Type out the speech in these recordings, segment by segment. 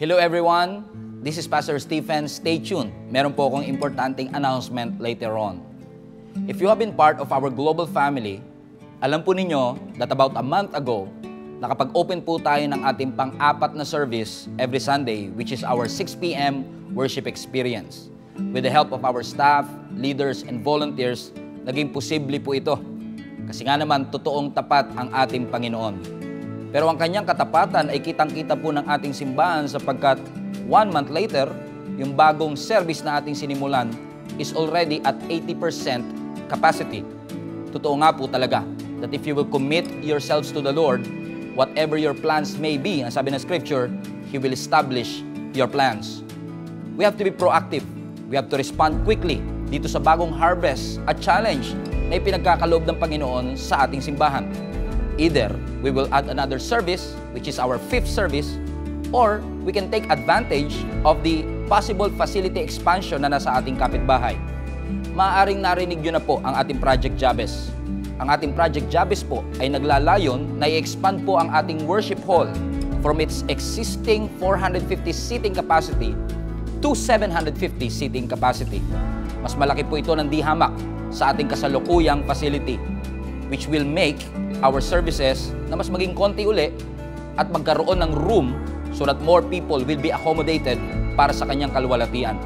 Hello everyone, this is Pastor Stephen. Stay tuned. Meron po akong importanteng announcement later on. If you have been part of our global family, alam po ninyo that about a month ago, nakapag-open po tayo ng ating pang-apat na service every Sunday, which is our 6 p.m. worship experience. With the help of our staff, leaders, and volunteers, naging posible po ito. Kasi nga naman, totoong tapat ang ating Panginoon. Pero ang kanyang katapatan ay kitang-kita po ng ating simbahan sapagkat 1 month later, yung bagong service na ating sinimulan is already at 80% capacity. Totoo nga po talaga that if you will commit yourselves to the Lord, whatever your plans may be, ang sabi ng Scripture, He will establish your plans. We have to be proactive. We have to respond quickly dito sa bagong harvest at challenge na ipinagkakaloob ng Panginoon sa ating simbahan. Either we will add another service, which is our 5th service, or we can take advantage of the possible facility expansion na nasa ating kapitbahay. Maaaring narinig nyo na po ang ating Project Jabez. Ang ating Project Jabez po ay naglalayon na i-expand po ang ating worship hall from its existing 450 seating capacity to 750 seating capacity. Mas malaki po ito ng dihamak sa ating kasalukuyang facility, which will make our services na mas maging konti uli at magkaroon ng room so that more people will be accommodated para sa kanyang kalwalatian.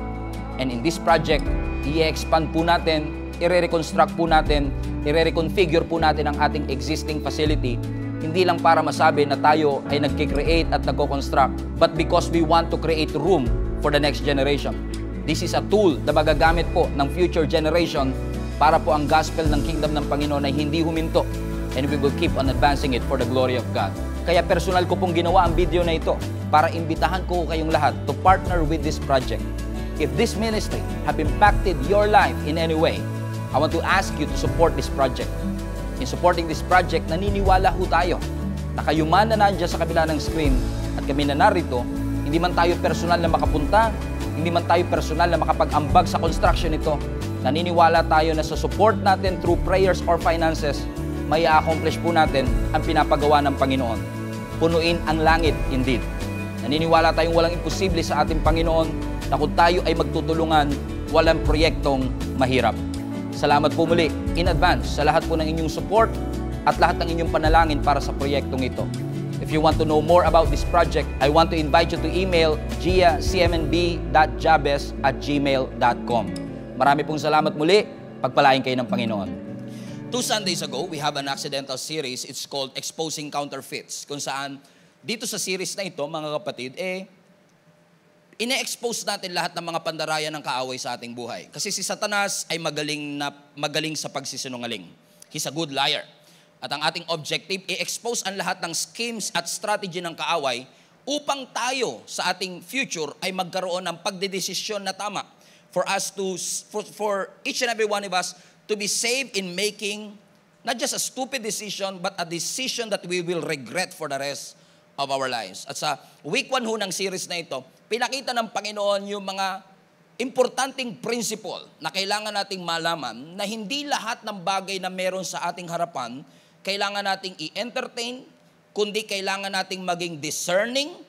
And in this project, i-expand po natin, i-reconstruct po natin, i-reconfigure po natin ang ating existing facility, hindi lang para masabi na tayo ay nagkikreate at nagko-construct, but because we want to create room for the next generation. This is a tool na magagamit po ng future generation para po ang gospel ng kingdom ng Panginoon ay hindi huminto, and we will keep on advancing it for the glory of God. Kaya personal ko pong ginawa ang video na ito para imbitahan ko kayong lahat to partner with this project. If this ministry have impacted your life in any way, I want to ask you to support this project. In supporting this project, naniniwala ho tayo na kayo man na nandiyan sa kabila ng screen at kami na narito, hindi man tayo personal na makapunta, hindi man tayo personal na makapag-ambag sa construction nito, naniniwala tayo na sa support natin through prayers or finances, may accomplish po natin ang pinapagawa ng Panginoon. Punuin ang langit indeed. Naniniwala tayong walang imposible sa ating Panginoon na kung tayo ay magtutulungan, walang proyektong mahirap. Salamat po muli in advance sa lahat po ng inyong support at lahat ng inyong panalangin para sa proyektong ito. If you want to know more about this project, I want to invite you to email giacmnb.jabez@gmail.com. Marami pong salamat muli. Pagpalain kayo ng Panginoon. 2 Sundays ago, we have an accidental series. It's called Exposing Counterfeits. Kung saan, dito sa series na ito, mga kapatid, ine-expose natin lahat ng mga pandaraya ng kaaway sa ating buhay. Kasi si Satanas ay magaling sa pagsisinungaling. He's a good liar. At ang ating objective, i-expose ang lahat ng schemes at strategy ng kaaway upang tayo sa ating future ay magkaroon ng pagdedesisyon na tama for each and every one of us to be saved in making not just a stupid decision, but a decision that we will regret for the rest of our lives. At sa week 1 ho ng series na ito, pinakita ng Panginoon yung mga importanteng principle na kailangan nating malaman na hindi lahat ng bagay na meron sa ating harapan, kailangan nating i-entertain, kundi kailangan nating maging discerning,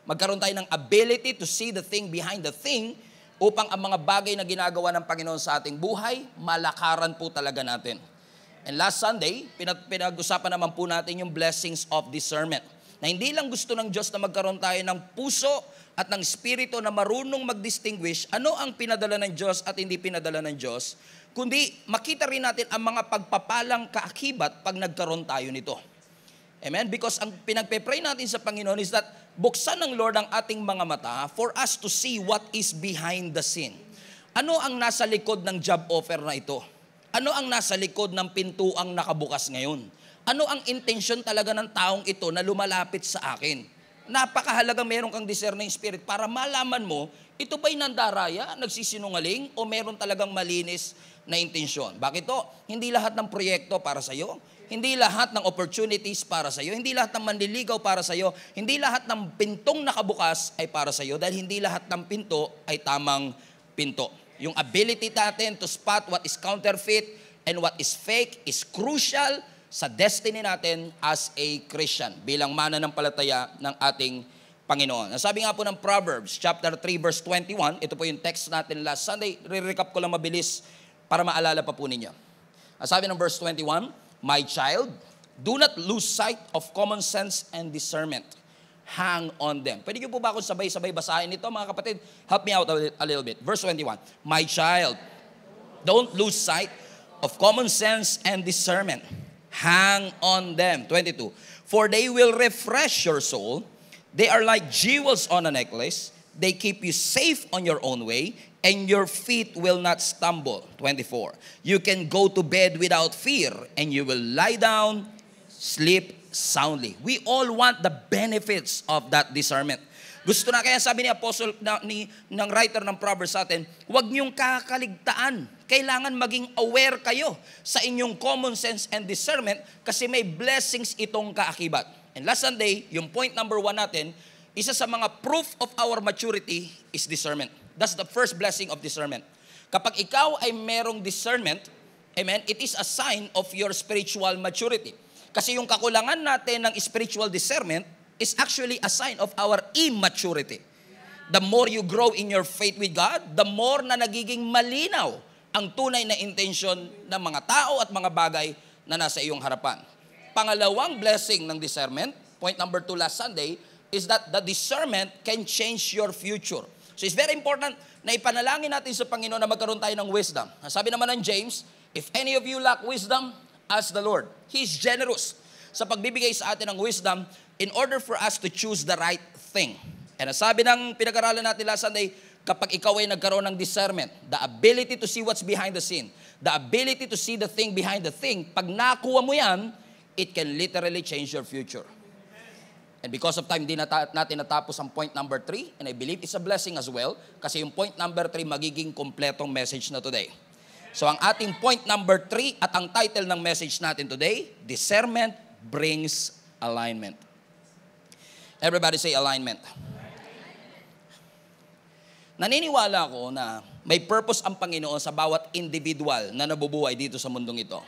magkaroon tayo ng ability to see the thing behind the thing, upang ang mga bagay na ginagawa ng Panginoon sa ating buhay, malakaran po talaga natin. And last Sunday, pinag-usapan naman po natin yung blessings of discernment. Na hindi lang gusto ng Diyos na magkaroon tayo ng puso at ng spirito na marunong mag-distinguish ano ang pinadala ng Diyos at hindi pinadala ng Diyos, kundi makita rin natin ang mga pagpapalang kaakibat pag nagkaroon tayo nito. Amen? Because ang pinagpe-pray natin sa Panginoon is that buksan ng Lord ang ating mga mata for us to see what is behind the scene. Ano ang nasa likod ng job offer na ito? Ano ang nasa likod ng pintuang nakabukas ngayon? Ano ang intensyon talaga ng taong ito na lumalapit sa akin? Napakahalaga meron kang discerning spirit para malaman mo, ito ba'y nandaraya, nagsisinungaling, o meron talagang malinis na intensyon? Bakit to? Hindi lahat ng proyekto para sa iyo. Hindi lahat ng opportunities para sa iyo, hindi lahat ng manliligaw para sa iyo, hindi lahat ng pintong nakabukas ay para sa iyo dahil hindi lahat ng pinto ay tamang pinto. Yung ability natin to spot what is counterfeit and what is fake is crucial sa destiny natin as a Christian bilang mananampalataya ng ating Panginoon. Ang sabi nga po ng Proverbs, chapter 3, verse 21, ito po yung text natin last Sunday, re-recap ko lang mabilis para maalala pa po ninyo. Ang sabi ng verse 21, "My child, do not lose sight of common sense and discernment. Hang on them." Pwede niyo po ba akong sabay-sabay basahin ito, mga kapatid? Help me out a little bit. Verse 21, "My child, don't lose sight of common sense and discernment. Hang on them." 22, "For they will refresh your soul. They are like jewels on a necklace. They keep you safe on your own way, and your feet will not stumble." 24, "You can go to bed without fear, and you will lie down, sleep soundly." We all want the benefits of that discernment. Gusto na, kaya sabi ni Apostle, ng writer ng Proverbs sa atin, huwag niyong kakaligtaan. Kailangan maging aware kayo sa inyong common sense and discernment kasi may blessings itong kaakibat. And last Sunday, yung point number 1 natin, isa sa mga proof of our maturity is discernment. That's the first blessing of discernment. Kapag ikaw ay merong discernment, amen, it is a sign of your spiritual maturity. Kasi yung kakulangan natin ng spiritual discernment is actually a sign of our immaturity. The more you grow in your faith with God, the more na nagiging malinaw ang tunay na intention ng mga tao at mga bagay na nasa iyong harapan. Pangalawang blessing ng discernment, point number 2 last Sunday, is that the discernment can change your future. So it's very important na ipanalangin natin sa Panginoon na magkaroon tayo ng wisdom. Sabi naman ng James, "If any of you lack wisdom, ask the Lord." He's generous sa pagbibigay sa atin ng wisdom in order for us to choose the right thing. And sabi ng pinag-aralan natin last Sunday, kapag ikaw ay nagkaroon ng discernment, the ability to see what's behind the scene, the ability to see the thing behind the thing, pag nakuha mo yan, it can literally change your future. And because of time, di natin natapos ang point number 3, and I believe it's a blessing as well, kasi yung point number 3 magiging kompletong message na today. So ang ating point number 3 at ang title ng message natin today, Discernment Brings Alignment. Everybody say alignment. Naniniwala ako na may purpose ang Panginoon sa bawat individual na nabubuhay dito sa mundong ito.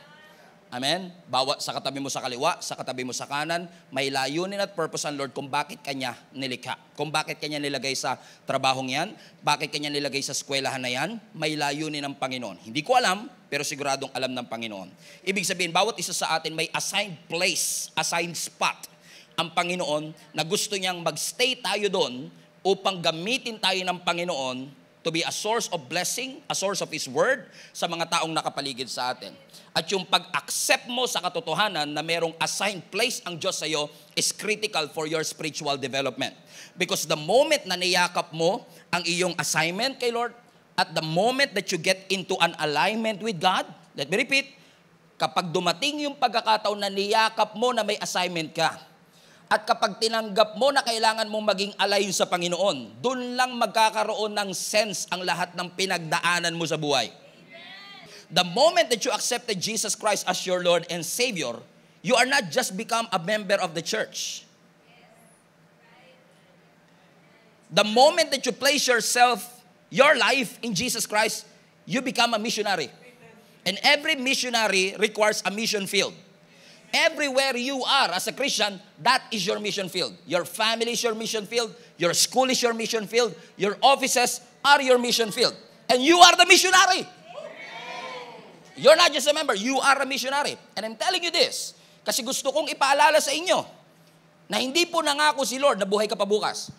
Amen? Bawat sa katabi mo sa kaliwa, sa katabi mo sa kanan, may layunin at purpose ang Lord kung bakit Kanya nilikha. Kung bakit Kanya nilagay sa trabahong yan, bakit Kanya nilagay sa eskwelahan na yan, may layunin ng Panginoon. Hindi ko alam, pero siguradong alam ng Panginoon. Ibig sabihin, bawat isa sa atin may assigned place, assigned spot ang Panginoon na gusto niyang magstay tayo doon upang gamitin tayo ng Panginoon to be a source of blessing, a source of His Word sa mga taong nakapaligid sa atin. At yung pag-accept mo sa katotohanan na merong assigned place ang Diyos sa iyo is critical for your spiritual development. Because the moment na niyakap mo ang iyong assignment kay Lord, at the moment that you get into an alignment with God, let me repeat, kapag dumating yung pagkakataon na niyakap mo na may assignment ka, at kapag tinanggap mo na kailangan mong maging align sa Panginoon, dun lang magkakaroon ng sense ang lahat ng pinagdaanan mo sa buhay. The moment that you accepted Jesus Christ as your Lord and Savior, you are not just become a member of the church. The moment that you place yourself, your life in Jesus Christ, you become a missionary. And every missionary requires a mission field. Everywhere you are as a Christian, that is your mission field. Your family is your mission field. Your school is your mission field. Your offices are your mission field. And you are the missionary. You're not just a member, you are a missionary. And I'm telling you this, kasi gusto kong ipaalala sa inyo na hindi po nangako si Lord na buhay ka pa bukas.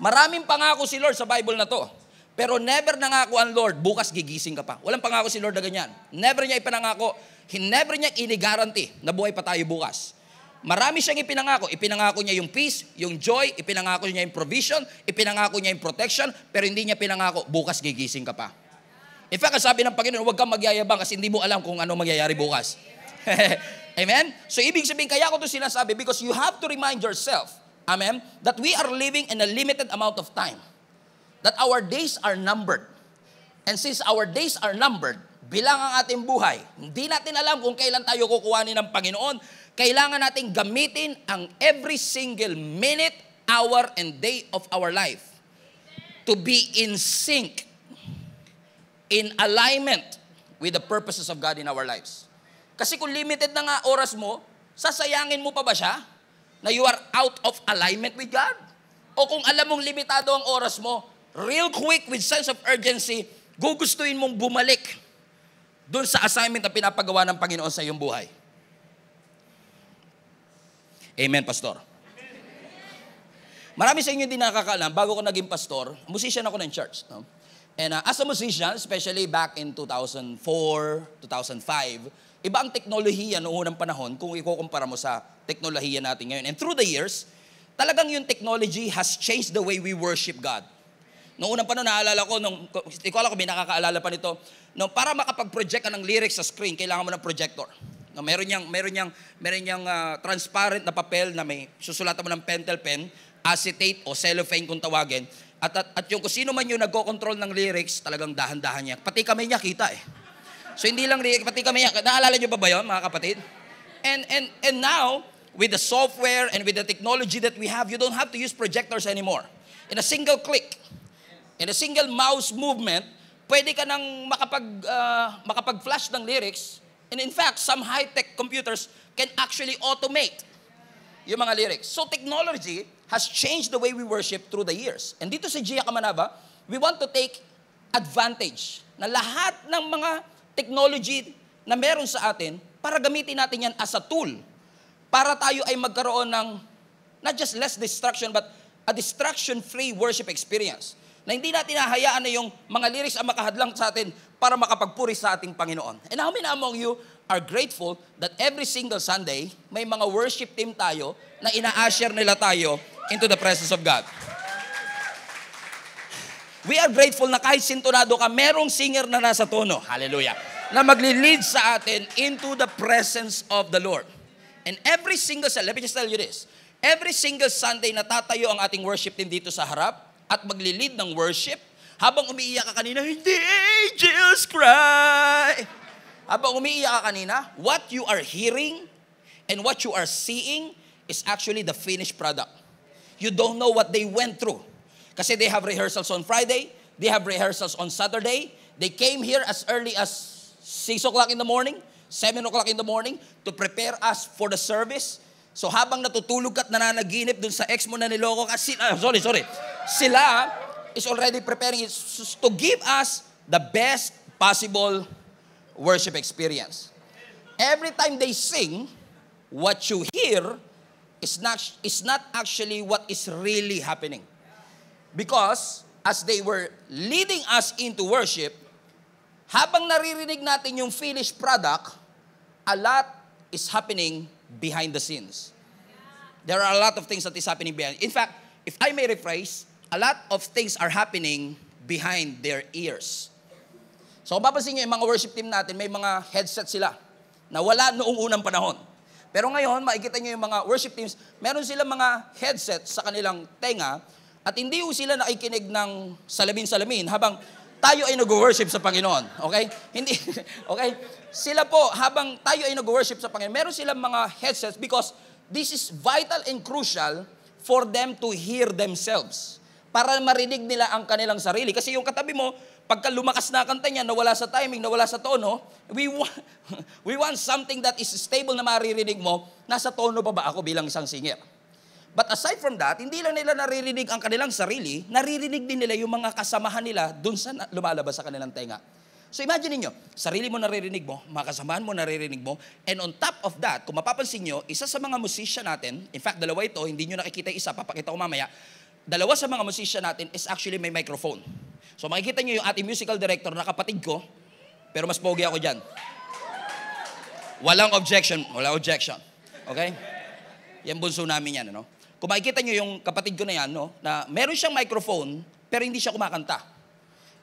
Maraming pangako si Lord sa Bible na to. Pero never nangako ang Lord, bukas gigising ka pa. Walang pangako si Lord na ganyan. Never niya ipinangako, never niya inigaranti na buhay pa tayo bukas. Marami siyang ipinangako. Ipinangako niya yung peace, yung joy, ipinangako niya yung provision, ipinangako niya yung protection, pero hindi niya pinangako, bukas gigising ka pa. In fact, sabi ng Panginoon, huwag kang magyayabang kasi hindi mo alam kung ano mangyayari bukas. Amen? So, ibig sabihin, kaya ko ito sinasabi because you have to remind yourself, amen, that we are living in a limited amount of time. That our days are numbered. And since our days are numbered, bilang ang ating buhay, hindi natin alam kung kailan tayo kukuhanin ng Panginoon. Kailangan natin gamitin ang every single minute, hour, and day of our life to be in sync, in alignment with the purposes of God in our lives. Kasi kung limited na nga oras mo, sasayangin mo pa ba siya na you are out of alignment with God? O kung alam mong limitado ang oras mo, real quick with sense of urgency, gugustuhin mong bumalik doon sa assignment na pinapagawa ng Panginoon sa iyong buhay. Amen, Pastor. Marami sa inyo hindi nakakaalam, bago ko naging pastor, musician ako ng church. No? And as a musician, especially back in 2004, 2005, iba ang teknolohiya noong unang panahon kung ikukumpara mo sa teknolohiya natin ngayon. And through the years, talagang yung technology has changed the way we worship God. Noong unang panahon, naalala ko, ikaw alam ko, may nakakaalala pa nito, para makapag-project ka ng lyrics sa screen, kailangan mo ng projector. No, meron niyang transparent na papel na may susulatan mo ng pentel pen, acetate o cellophane kung tawagin. At yung kung sino man yung nagko-control ng lyrics, talagang dahan-dahan niya. Pati kamay niya kita eh. So hindi lang lyrics, pati kamay niya. Naalala niyo ba yun, mga kapatid? And now, with the software and with the technology that we have, you don't have to use projectors anymore. In a single click, in a single mouse movement, pwede ka nang makapag-flash ng lyrics. And in fact, some high-tech computers can actually automate yung mga lyrics. So technology has changed the way we worship through the years. And dito sa Gia Kamanaba, we want to take advantage na lahat ng mga technology na meron sa atin para gamitin natin yan as a tool para tayo ay magkaroon ng not just less distraction but a distraction-free worship experience. Na hindi natin hahayaan na yung mga lyrics ang makahadlang sa atin para makapagpuri sa ating Panginoon. And how many among you are grateful that every single Sunday, may mga worship team tayo na ina-usher nila tayo into the presence of God. We are grateful na kahit sintonado ka, merong singer na nasa tono, hallelujah, na magli-lead sa atin into the presence of the Lord. And every single Sunday, let me just tell you this, every single Sunday natatayo ang ating worship team dito sa harap at magli-lead ng worship habang umiiyak ka kanina, hindi angels cry. Habang umiiyak ka kanina, what you are hearing and what you are seeing is actually the finished product. You don't know what they went through. Kasi they have rehearsals on Friday, they have rehearsals on Saturday, they came here as early as 6 o'clock in the morning, 7 o'clock in the morning to prepare us for the service. So habang natutulog ka at nananaginip dun sa ex mo na niloko ka, sila is already preparing it to give us the best possible worship experience. Every time they sing, what you hear is not actually what is really happening. Because as they were leading us into worship, habang naririnig natin yung finished product, a lot is happening behind the scenes. There are a lot of things that is happening behind. In fact, if I may rephrase, a lot of things are happening behind their ears. So kung papansin nyo, yung mga worship team natin, may mga headset sila na wala noong unang panahon. Pero ngayon, makikita nyo yung mga worship teams, meron silang mga headset sa kanilang tenga at hindi ho sila nakikinig ng salamin-salamin habang tayo ay nag-worship sa Panginoon. Okay? Hindi, okay? Sila po, habang tayo ay nag-worship sa Panginoon, meron silang mga headsets because this is vital and crucial for them to hear themselves. Para marinig nila ang kanilang sarili. Kasi yung katabi mo, pagka lumakas na kanta niya, nawala sa timing, nawala sa tono, we want something that is stable na maririnig mo, nasa tono pa ba ako bilang isang singer? But aside from that, hindi lang nila naririnig ang kanilang sarili, naririnig din nila yung mga kasamahan nila dun sa lumalabas sa kanilang tenga. So imagine niyo, sarili mo naririnig mo, mga kasamahan mo naririnig mo, and on top of that, kung mapapansin niyo, isa sa mga musician natin, in fact, dalawa ito, hindi niyo nakikita isa, papakita ko mamaya, dalawa sa mga musician natin is actually may microphone. So makikita niyo yung ating musical director na kapatid ko, pero mas pogi ako dyan. Walang objection. Okay? Yan bunso namin yan, ano? Kung makikita niyo yung kapatid ko na yan, no, na meron siyang microphone, pero hindi siya kumakanta.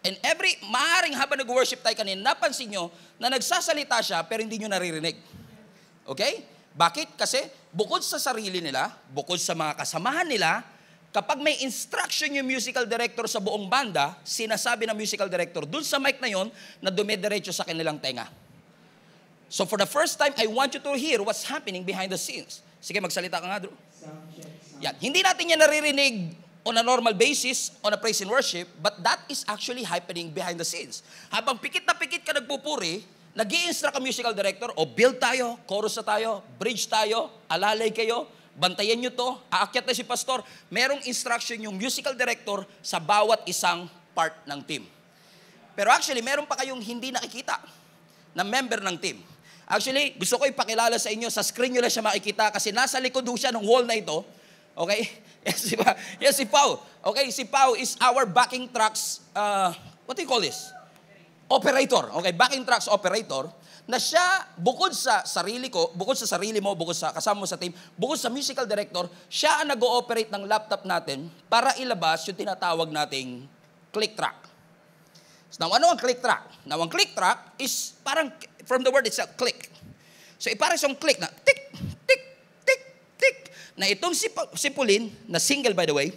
And maaaring habang nag-worship tayo kanina, napansin nyo na nagsasalita siya, pero hindi nyo naririnig. Okay? Bakit? Kasi bukod sa sarili nila, bukod sa mga kasamahan nila, kapag may instruction yung musical director sa buong banda, sinasabi ng musical director dun sa mic na yon na dumidiretso sa kanilang tenga. So for the first time, I want you to hear what's happening behind the scenes. Sige, magsalita ka nga, Drew. Yan. Hindi natin yan naririnig on a normal basis, on a praise and worship, but that is actually happening behind the scenes. Habang pikit na pikit ka nagpupuri, nag-i-instruct ang musical director, o build tayo, chorus na tayo, bridge tayo, alalay kayo, bantayan nyo to, aakyat na si pastor, merong instruction yung musical director sa bawat isang part ng team. Pero actually, meron pa kayong hindi nakikita na member ng team. Actually, gusto ko ipakilala sa inyo, sa screen nyo lang siya makikita kasi nasa likod siya ng wall na ito. Okay? Yes, si Pao. Okay, si Pao is our backing tracks, what do you call this? Operator. Okay, backing tracks operator. Na siya, bukod sa sarili ko, bukod sa sarili mo, bukod sa kasama mo sa team, bukod sa musical director, siya ang nag-ooperate ng laptop natin para ilabas yung tinatawag nating click track. So, now, ano ang click track? Now, ang click track is parang, from the word itself, click. So, parang isang click na, tick, tick, tick, tick, na itong si Pauline, na single by the way,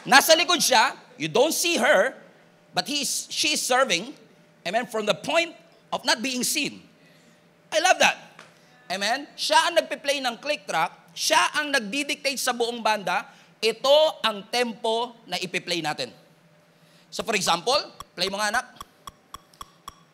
nasa likod siya, you don't see her, but she is serving, amen, from the point of not being seen. I love that. Amen? Siya ang nagpe-play ng click track, siya ang nagdi-dictate sa buong banda, ito ang tempo na ipi-play natin. So for example, play mo nga anak.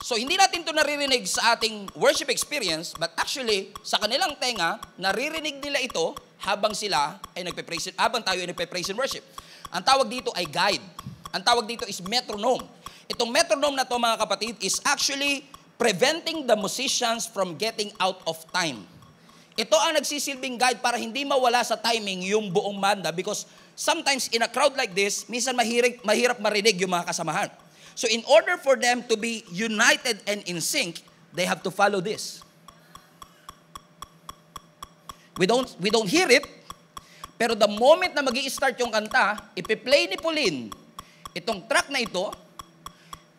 So hindi natin ito naririnig sa ating worship experience, but actually, sa kanilang tenga, naririnig nila ito habang sila ay nagpe-praise, habang tayo ay nagpe-praise and worship. Ang tawag dito ay guide. Ang tawag dito is metronome. Itong metronome na to mga kapatid is actually preventing the musicians from getting out of time. Ito ang nagsisilbing guide para hindi mawala sa timing yung buong banda because sometimes in a crowd like this, minsan mahirap marinig yung mga kasamahan. So in order for them to be united and in sync, they have to follow this. We don't hear it, pero the moment na magi-start yung kanta, ipi-play ni Pauline itong track na ito,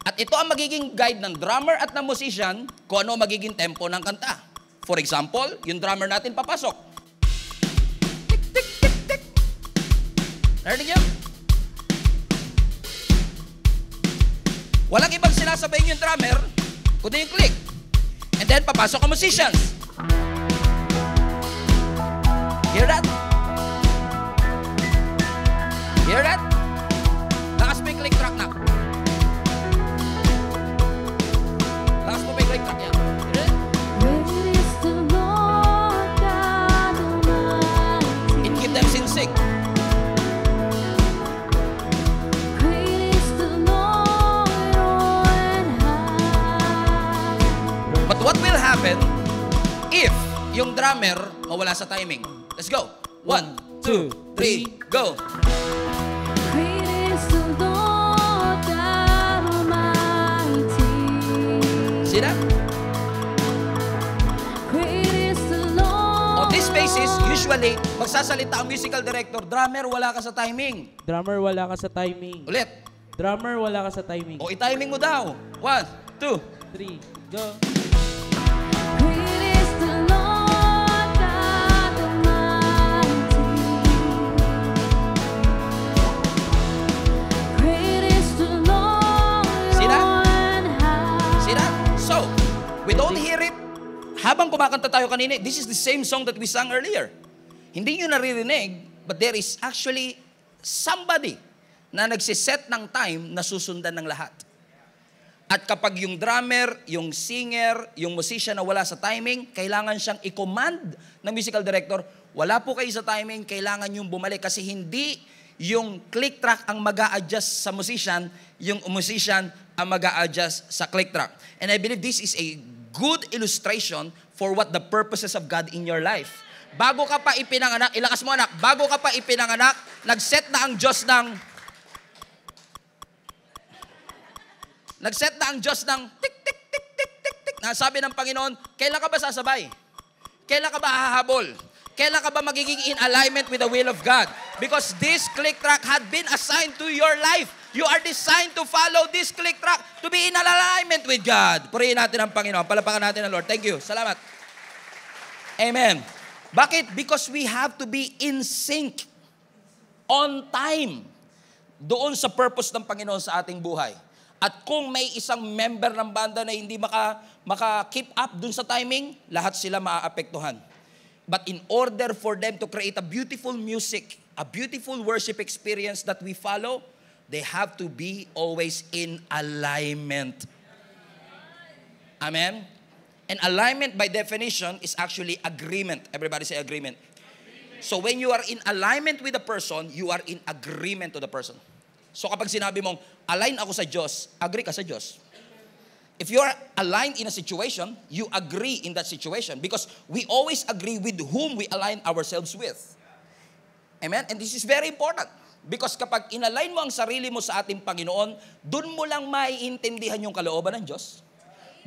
at ito ang magiging guide ng drummer at ng musician kung ano magiging tempo ng kanta. For example, yung drummer natin papasok. Tik, tik, tik, tik. Narinig yun? Walang ibang sinasabayin yung drummer, kundi yung click. And then, papasok ang musicians. Hear that? Hear that? Lakas mo yung click track na. Lakas mo yung click track yan. Hear it? It keep them in sync. But what will happen if yung drummer mawala sa timing? Let's go. 1, 2, 3, go. See that? On this basis, usually, magsasalita ang musical director, drummer, wala ka sa timing. Drummer, wala ka sa timing. Ulit. Drummer, wala ka sa timing. O, i-timing mo daw. 1, 2, 3, go. Habang kumakanta tayo kanina, this is the same song that we sang earlier. Hindi nyo naririnig, but there is actually somebody na nagsiset ng time na susundan ng lahat. At kapag yung drummer, yung singer, yung musician na wala sa timing, kailangan siyang i-command ng musical director, wala po kayo sa timing, kailangan yung bumalik kasi hindi yung click track ang mag-a-adjust sa musician, yung musician ang mag-a-adjust sa click track. And I believe this is a good illustration for what the purposes of God in your life. Bago ka pa ipinanganak, ilakas mo anak, bago ka pa ipinanganak, nag-set na ang Diyos ng tik, tik, tik, tik, tik, tik. Sabi ng Panginoon, kailan ka ba sasabay? Kailan ka ba hahabol? Kailan ka ba magiging in alignment with the will of God? Because this click track had been assigned to your life. You are designed to follow this click track to be in alignment with God. Purihin natin ang Panginoon. Palapakan natin ang Lord. Thank you. Salamat. Amen. Bakit? Because we have to be in sync. On time. Doon sa purpose ng Panginoon sa ating buhay. At kung may isang member ng banda na hindi maka-keep up dun sa timing, lahat sila maaapektuhan. But in order for them to create a beautiful music, a beautiful worship experience that we follow, they have to be always in alignment. Amen? And alignment by definition is actually agreement. Everybody say agreement. So when you are in alignment with the person, you are in agreement to the person. So kapag sinabi mong, align ako sa Diyos, agree ka sa Diyos. If you are aligned in a situation, you agree in that situation because we always agree with whom we align ourselves with. Amen? And this is very important because kapag inalign mo ang sarili mo sa ating Panginoon, dun mo lang maiintindihan yung kalooban ng Diyos.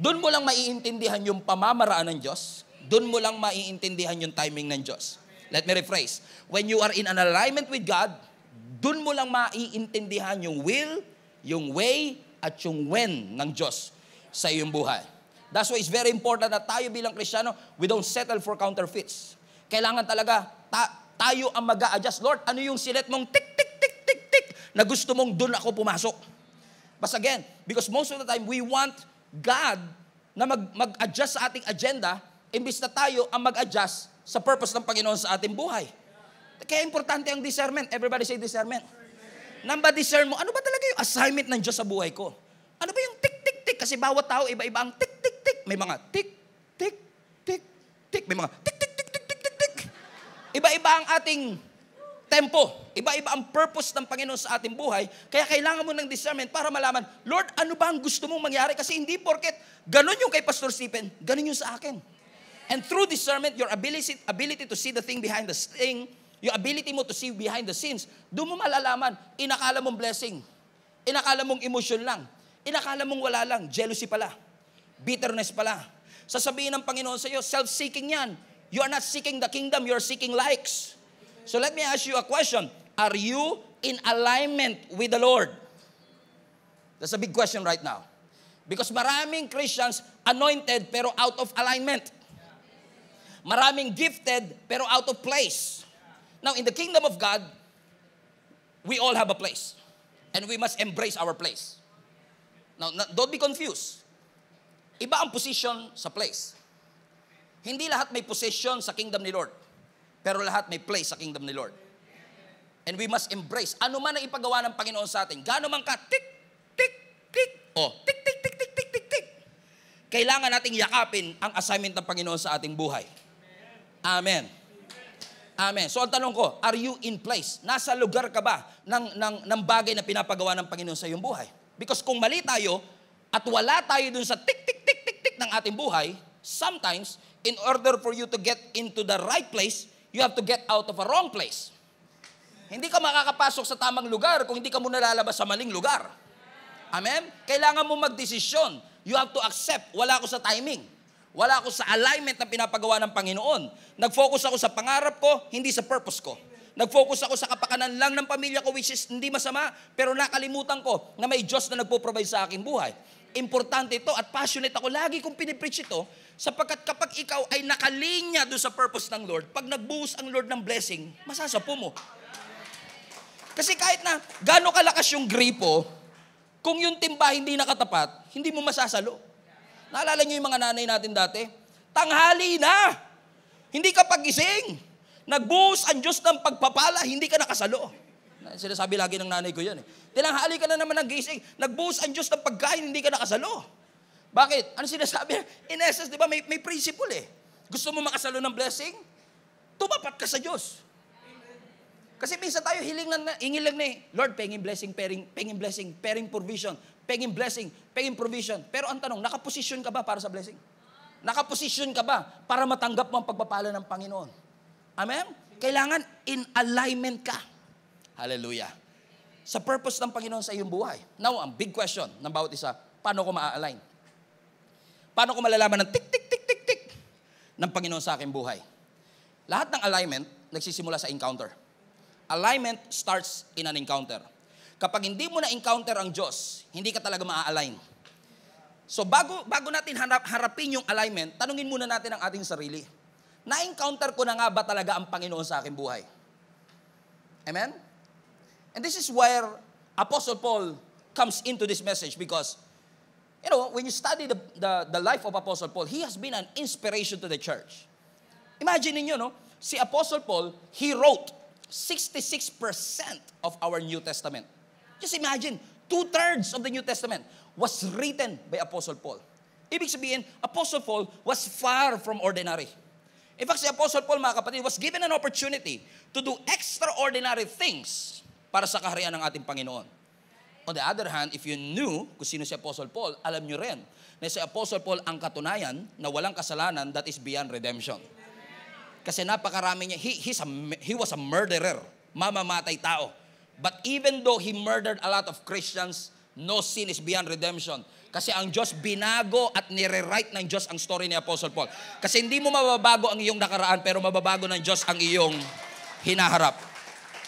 Dun mo lang maiintindihan yung pamamaraan ng Diyos. Dun mo lang maiintindihan yung timing ng Diyos. Let me rephrase. When you are in an alignment with God, dun mo lang maiintindihan yung will, yung way, at yung when ng Diyos sa iyong buhay. That's why it's very important na tayo bilang Kristiyano, we don't settle for counterfeits. Kailangan talaga tayo ang mag-a-adjust. Lord, ano yung silet mong tik, tik, tik, tik, tik, na gusto mong dun ako pumasok? But again, because most of the time, we want God na mag-adjust sa ating agenda, imbis na tayo ang mag-adjust sa purpose ng Panginoon sa ating buhay. Kaya importante ang discernment. Everybody say discernment. Nang ba-discern mo, ano ba talaga yung assignment ng Diyos sa buhay ko? Ano ba yung tik, tik, tik? Kasi bawat tao, iba-iba ang tik, tik, tik. May mga tik, tik, tik, tik. May mga tik, tik, tik, tik, tik, tik, tik. Iba-iba ang ating tempo. Iba-iba ang purpose ng Panginoon sa ating buhay. Kaya kailangan mo ng discernment para malaman, Lord, ano ba ang gusto mong mangyari? Kasi hindi porket ganun yung kay Pastor Stephen, ganun yung sa akin. And through discernment, your ability to see the thing behind the thing, yung ability mo to see behind the scenes, doon mo malalaman, inakala mong blessing. Inakala mong emotion lang. Inakala mong wala lang. Jealousy pala. Bitterness pala. Sasabihin ng Panginoon sa iyo, self-seeking yan. You are not seeking the kingdom, you are seeking likes. So let me ask you a question. Are you in alignment with the Lord? That's a big question right now. Because maraming Christians anointed pero out of alignment. Maraming gifted pero out of place. Now, in the kingdom of God, we all have a place. And we must embrace our place. Now, don't be confused. Iba ang position sa place. Hindi lahat may position sa kingdom ni Lord. Pero lahat may place sa kingdom ni Lord. And we must embrace. Ano man ang ipagawa ng Panginoon sa atin. Gaano man ka, tik, tik, tik. O, tik, tik, tik, tik, tik, tik, tik. Kailangan nating yakapin ang assignment ng Panginoon sa ating buhay. Amen. Amen. So ang tanong ko, are you in place? Nasa lugar ka ba ng bagay na pinapagawa ng Panginoon sa iyong buhay? Because kung mali tayo at wala tayo dun sa tik, tik, tik, tik, tik ng ating buhay, sometimes, in order for you to get into the right place, you have to get out of a wrong place. Hindi ka makakapasok sa tamang lugar kung hindi ka muna lalabas sa maling lugar. Amen? Kailangan mo magdesisyon. You have to accept, wala ako sa timing. Wala ako sa alignment na pinapagawa ng Panginoon. Nag-focus ako sa pangarap ko, hindi sa purpose ko. Nag-focus ako sa kapakanan lang ng pamilya ko, which is hindi masama, pero nakalimutan ko na may Diyos na nagpo-provide sa aking buhay. Importante ito at passionate ako. Lagi kong pinipreach ito sapagkat kapag ikaw ay nakalinya doon sa purpose ng Lord, pag nagbuhos ang Lord ng blessing, masasapo mo. Kasi kahit na gaano kalakas yung gripo, kung yung timba hindi nakatapat, hindi mo masasalo. Naalala niyo yung mga nanay natin dati? Tanghali na! Hindi ka pagising. Nagbuhos ang Diyos ng pagpapala, hindi ka nakasalo. Sinasabi lagi ng nanay ko yan. Tinanghali ka na naman ng gising. Nagbuhos ang Diyos ng pagkain, hindi ka nakasalo. Bakit? Ano sinasabi? In essence, di ba, may principle eh. Gusto mo makasalo ng blessing? Tumapat ka sa Diyos. Kasi minsan tayo hingi lang na Lord, pengin blessing, pengin provision, pengin blessing, pengin provision. Pero ang tanong, nakaposisyon ka ba para sa blessing? Nakaposisyon ka ba para matanggap mo ang pagpapala ng Panginoon? Amen? Kailangan in alignment ka. Hallelujah. Sa purpose ng Panginoon sa iyong buhay. Now, ang big question ng bawat isa, paano ko ma-align? Paano ko malalaman ng tik, tik, tik, tik, tik ng Panginoon sa aking buhay? Lahat ng alignment nagsisimula sa encounter. Alignment starts in an encounter. Kapag hindi mo na-encounter ang Diyos, hindi ka talaga ma-align. So bago natin harapin yung alignment, tanungin muna natin ang ating sarili. Na-encounter ko na nga ba talaga ang Panginoon sa aking buhay? Amen? And this is where Apostle Paul comes into this message because, you know, when you study the life of Apostle Paul, he has been an inspiration to the church. Imagine niyo, no? Si Apostle Paul, he wrote 66% of our New Testament. Just imagine, 2/3 of the New Testament was written by Apostle Paul. Ibig sabihin, Apostle Paul was far from ordinary. In fact, si Apostle Paul, mga kapatid, was given an opportunity to do extraordinary things para sa kaharian ng ating Panginoon. On the other hand, if you knew kung sino si Apostle Paul, alam nyo rin na si Apostle Paul ang katunayan na walang kasalanan that is beyond redemption. Kasi napakarami niya, he was a murderer, mamamatay tao. But even though he murdered a lot of Christians, no sin is beyond redemption. Kasi ang Diyos binago at nire-write ng Diyos ang story ni Apostle Paul. Kasi hindi mo mababago ang iyong nakaraan, pero mababago ng Diyos ang iyong hinaharap.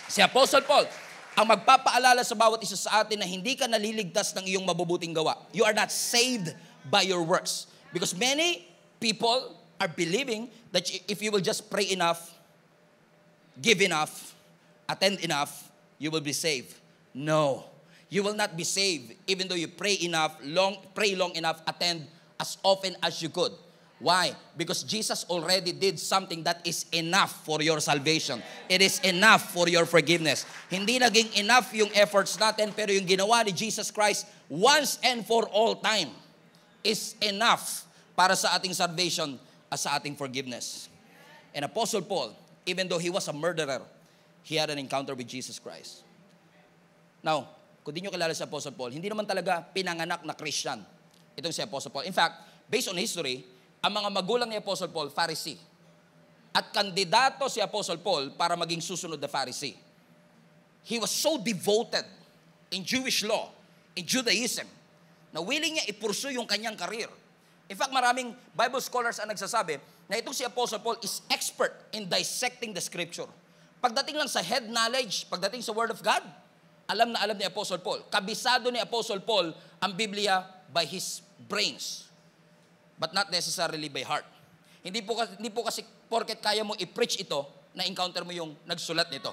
Si Apostle Paul, ang magpapaalala sa bawat isa sa atin na hindi ka naliligtas ng iyong mabubuting gawa. You are not saved by your works. Because many people are believing that if you will just pray enough, give enough, attend enough, you will be saved. No. You will not be saved even though you pray long enough, attend as often as you could. Why? Because Jesus already did something that is enough for your salvation. It is enough for your forgiveness. Hindi naging enough yung efforts natin, pero yung ginawa ni Jesus Christ once and for all time is enough para sa ating salvation at sa ating forgiveness. And Apostle Paul, even though he was a murderer, he had an encounter with Jesus Christ. Now, kung di nyo kilala si Apostle Paul, hindi naman talaga pinanganak na Christian itong si Apostle Paul. In fact, based on history, ang mga magulang ni Apostle Paul, Pharisee. At kandidato si Apostle Paul para maging susunod na Pharisee. He was so devoted in Jewish law, in Judaism, na willing niya ipursu yung kanyang career. In fact, maraming Bible scholars ang nagsasabi na itong si Apostle Paul is expert in dissecting the scripture. Pagdating lang sa head knowledge, pagdating sa Word of God, alam na alam ni Apostle Paul. Kabisado ni Apostle Paul ang Biblia by his brains, but not necessarily by heart. Hindi po kasi porket kaya mo i-preach ito, na encounter mo yung nagsulat nito.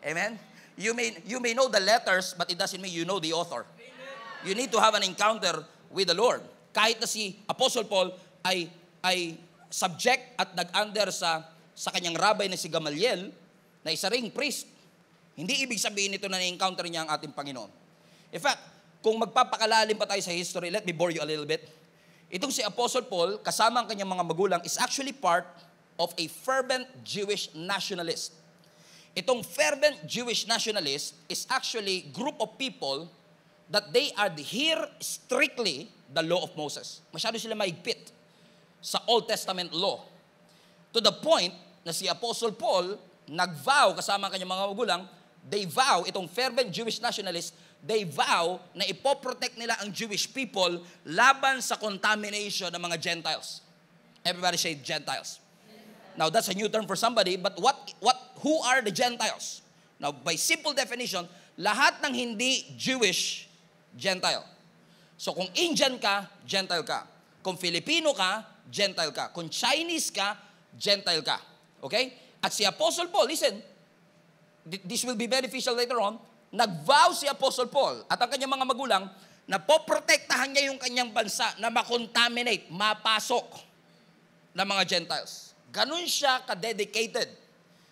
Amen? You may know the letters, but it doesn't mean you know the author. You need to have an encounter with the Lord. Kahit na si Apostle Paul ay subject at nag-under sa kanyang rabbi na si Gamaliel, na isa ring priest, hindi ibig sabihin nito na na-encounter niya ang ating Panginoon. In fact, kung magpapakalalim pa tayo sa history, let me bore you a little bit. Itong si Apostle Paul, kasama ang kanyang mga magulang, is actually part of a fervent Jewish nationalist. Itong fervent Jewish nationalist is actually group of people that they adhere strictly the law of Moses. Masyado sila maigpit sa Old Testament law. To the point na si Apostle Paul nag-vow kasama ang kanyang mga magulang, they vow, itong fervent Jewish nationalist, they vow na ipoprotect nila ang Jewish people laban sa contamination ng mga Gentiles. Everybody say Gentiles. Now, that's a new term for somebody, but who are the Gentiles? Now, by simple definition, lahat ng hindi Jewish, Gentile. So, kung Indian ka, Gentile ka. Kung Filipino ka, Gentile ka. Kung Chinese ka, Gentile ka. Okay? At si Apostle Paul, listen, this will be beneficial later on, nag-vow si Apostle Paul at ang kanyang mga magulang na poprotektahan niya yung kanyang bansa na makontaminate, mapasok ng mga Gentiles. Ganun siya ka-dedicated.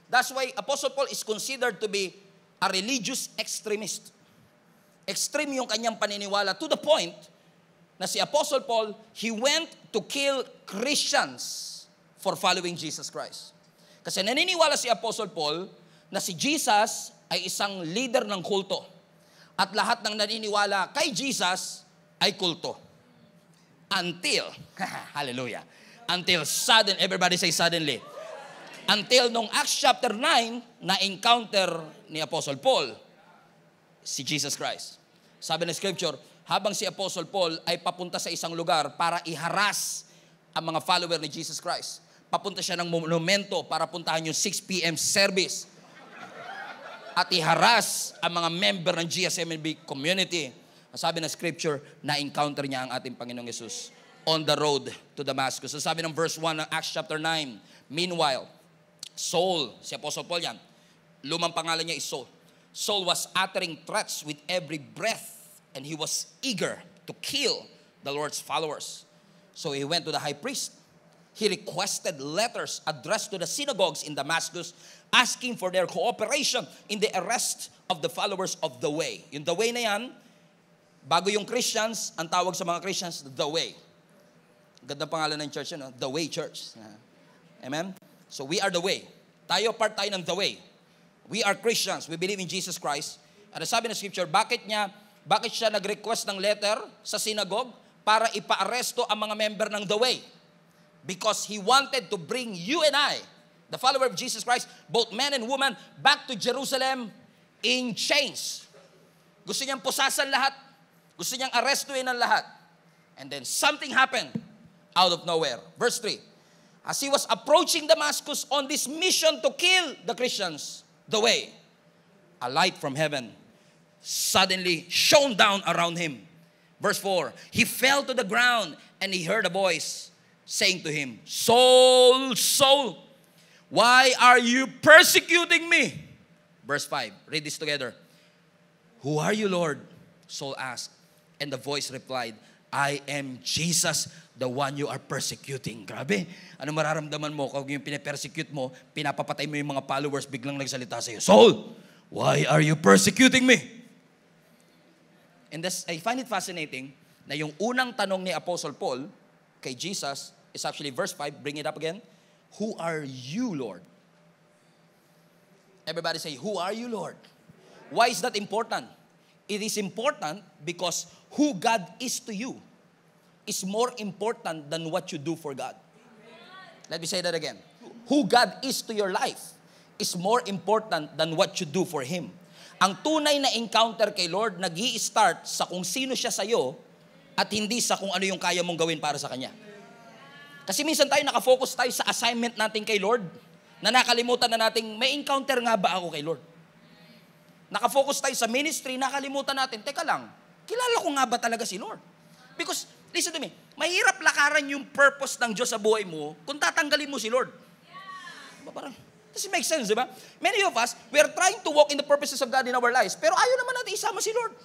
That's why Apostle Paul is considered to be a religious extremist. Extreme yung kanyang paniniwala to the point na si Apostle Paul, he went to kill Christians for following Jesus Christ. Kasi naniniwala si Apostle Paul na si Jesus ay isang leader ng kulto. At lahat ng naniniwala kay Jesus ay kulto. Until, hallelujah, until everybody say suddenly. Until nung Acts chapter 9, na-encounter ni Apostle Paul si Jesus Christ. Sabi ng scripture, habang si Apostle Paul ay papunta sa isang lugar para iharas ang mga follower ni Jesus Christ. Papunta siya ng monumento para puntahan yung 6 p.m. service. At iharas ang mga member ng GSMNB community. Sabi ng scripture, na-encounter niya ang ating Panginoong Yesus on the road to Damascus. So sabi ng verse 1 ng Acts chapter 9, meanwhile, Saul, si Apostle Paul yan, lumang pangalan niya is Saul. Saul was uttering threats with every breath and he was eager to kill the Lord's followers. So he went to the high priest. He requested letters addressed to the synagogues in Damascus asking for their cooperation in the arrest of the followers of the way. Yung the way na yan, Bago yung Christians, ang tawag sa mga Christians, The Way. Ganda pangalan ng church yun, The Way Church. Amen? So we are the way. Tayo, part tayo ng the way. We are Christians. We believe in Jesus Christ. At sabi ng scripture, bakit siya nag-request ng letter sa synagogue para ipa-aresto ang mga member ng the way? Because he wanted to bring you and I, the follower of Jesus Christ, both men and women, back to Jerusalem in chains. Gusto niyang pusasan lahat. Gusto niyang arestuin ang lahat. And then something happened out of nowhere. Verse 3. As he was approaching Damascus on this mission to kill the Christians, the way, a light from heaven suddenly shone down around him. Verse 4, he fell to the ground and he heard a voice saying to him, Saul, Saul, why are you persecuting me? Verse 5, read this together. Who are you, Lord? Saul asked, and the voice replied, I am Jesus, the one you are persecuting. Grabe. Ano mararamdaman mo kung yung pinapersecute mo, pinapapatay mo yung mga followers, biglang nagsalita sa iyo, Saul, why are you persecuting me? And this, I find it fascinating na yung unang tanong ni Apostle Paul kay Jesus is actually verse 5, bring it up again. Who are you, Lord? Everybody say, who are you, Lord? Why is that important? It is important because who God is to you is more important than what you do for God. Let me say that again. Who God is to your life is more important than what you do for Him. Ang tunay na encounter kay Lord, nag-i-start sa kung sino siya sa'yo at hindi sa kung ano yung kaya mong gawin para sa Kanya. Kasi minsan tayo nakafocus tayo sa assignment natin kay Lord na nakalimutan na natin, may encounter nga ba ako kay Lord? Nakafocus tayo sa ministry, nakalimutan natin, teka lang, kilala ko nga ba talaga si Lord? Because, listen to me, mahirap lakaran yung purpose ng Diyos sa buhay mo kung tatanggalin mo si Lord. Diba, parang, does it make sense, di ba? Many of us, we are trying to walk in the purposes of God in our lives, pero ayaw naman natin isama si Lord.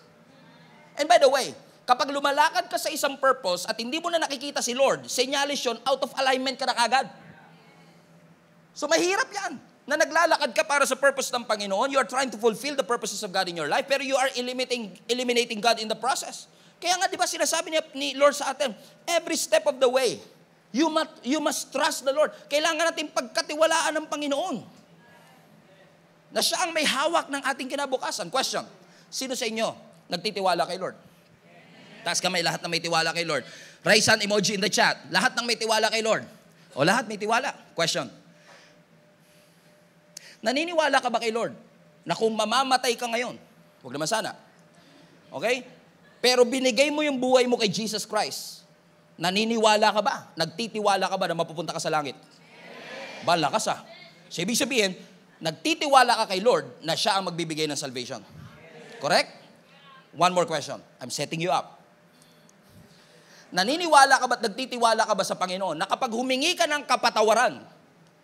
And by the way, kapag lumalakad ka sa isang purpose at hindi mo na nakikita si Lord, senyalis yun, out of alignment ka na kagad. So mahirap yan, na naglalakad ka para sa purpose ng Panginoon, you are trying to fulfill the purposes of God in your life, pero you are eliminating God in the process. Kaya nga, di ba sinasabi ni Lord sa atin, every step of the way, you must trust the Lord. Kailangan natin pagkatiwalaan ng Panginoon. Na siya ang may hawak ng ating kinabukasan. Question, sino sa inyo nagtitiwala kay Lord? Taas kamay, lahat na may tiwala kay Lord. Raise hand emoji in the chat. Lahat ng may tiwala kay Lord. O lahat may tiwala. Question, naniniwala ka ba kay Lord na kung mamamatay ka ngayon, huwag naman sana, okay? Pero binigay mo yung buhay mo kay Jesus Christ, naniniwala ka ba? Nagtitiwala ka ba na mapupunta ka sa langit? Ba, lakas ah. So, ibig sabihin, nagtitiwala ka kay Lord na siya ang magbibigay ng salvation. Correct? One more question. I'm setting you up. Naniniwala ka ba at nagtitiwala ka ba sa Panginoon na kapag humingi ka ng kapatawaran,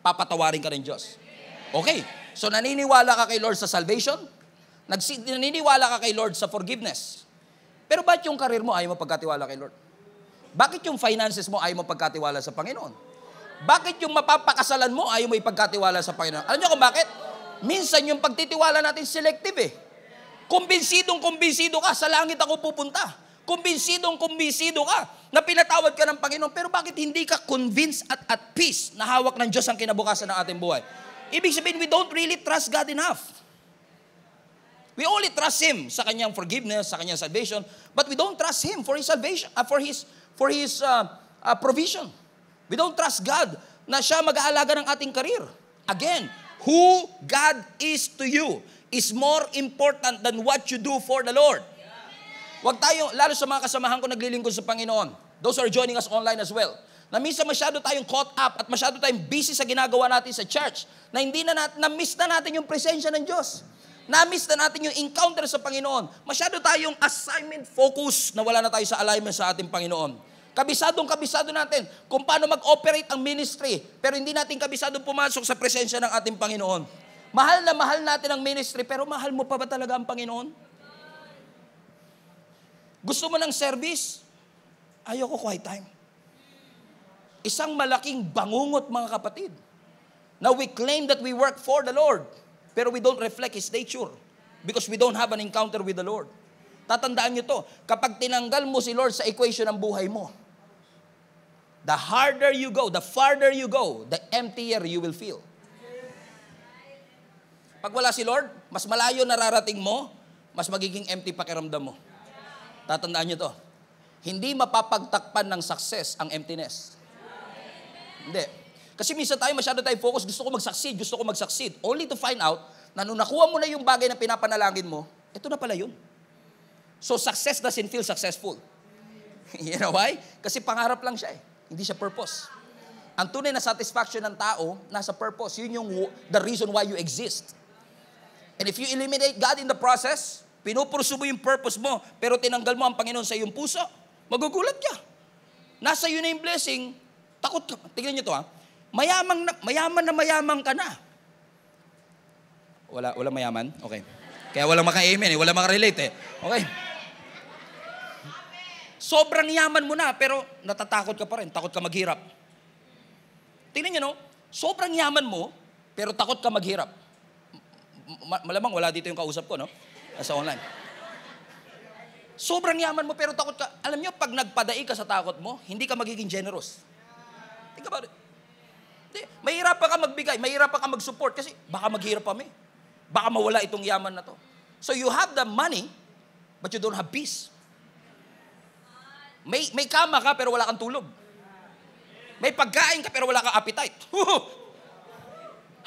papatawarin ka ng Diyos? Okay. So, naniniwala ka kay Lord sa salvation? Naniniwala ka kay Lord sa forgiveness? Pero ba't yung karir mo ayaw mo pagkatiwala kay Lord? Bakit yung finances mo ayaw mo pagkatiwala sa Panginoon? Bakit yung mapapakasalan mo ayaw mo ipagkatiwala sa Panginoon? Alam niyo kung bakit? Minsan yung pagtitiwala natin selective eh. Kumbinsidong ka, sa langit ako pupunta. Kumbinsidong ka na pinatawad ka ng Panginoon. Pero bakit hindi ka convinced at peace na hawak ng Diyos ang kinabukasan ng ating buhay? Ibig sabihin, we don't really trust God enough. We only trust Him sa Kanyang forgiveness, sa Kanyang salvation, but we don't trust Him for His salvation, for His provision. We don't trust God na Siya mag-aalaga ng ating career. Again, who God is to you is more important than what you do for the Lord. Huwag tayo, lalo sa mga kasamahan ko naglilingkod sa Panginoon, those who are joining us online as well, na minsan masyado tayong caught up at masyado tayong busy sa ginagawa natin sa church, na hindi na-miss na natin yung presensya ng Diyos. Na-miss na natin yung encounter sa Panginoon. Masyado tayong assignment focus na wala na tayo sa alignment sa ating Panginoon. Kabisado natin kung paano mag-operate ang ministry, pero hindi natin kabisadong pumasok sa presensya ng ating Panginoon. Mahal na mahal natin ang ministry, pero mahal mo pa ba talaga ang Panginoon? Gusto mo ng service? Ayoko quiet time. Isang malaking bangungot, mga kapatid. Now we claim that we work for the Lord, pero we don't reflect His nature because we don't have an encounter with the Lord. Tatandaan nyo to, kapag tinanggal mo si Lord sa equation ng buhay mo, the harder you go, the farther you go, the emptier you will feel. Pag wala si Lord, mas malayo nararating mo, mas magiging empty pakiramdam mo. Tatandaan nyo to. Hindi mapapagtakpan ng success ang emptiness. Hindi. Kasi minsan tayo masyado tayo focus, gusto ko mag-succeed. Only to find out na nung nakuha mo na yung bagay na pinapanalangin mo, ito na pala yun. So success doesn't feel successful. You know why? Kasi pangarap lang siya eh. Hindi siya purpose. Ang tunay na satisfaction ng tao, nasa purpose. Yun yung the reason why you exist. And if you eliminate God in the process, pinupursu mo yung purpose mo, pero tinanggal mo ang Panginoon sa iyong puso, magugulat ka. Nasa iyo na yung blessing, takot ka. Tingnan niyo to ha. Mayaman ka na. Wala mayaman? Okay. Kaya walang maka-amen eh, walang maka-relate eh. Okay. Sobrang yaman mo na, pero natatakot ka pa rin, takot ka maghirap. Tingnan niyo no, sobrang yaman mo, pero takot ka maghirap. Malamang wala dito yung kausap ko, no? Sa online. Sobrang yaman mo pero takot ka. Alam nyo, pag nagpadai ka sa takot mo, hindi ka magiging generous. Think about it. Mahirap pa ka magbigay, mahirap pa ka mag-support kasi baka maghirap kami. Baka mawala itong yaman na to. So you have the money, but you don't have peace. May kama ka pero wala kang tulog. May pagkain ka pero wala kang appetite.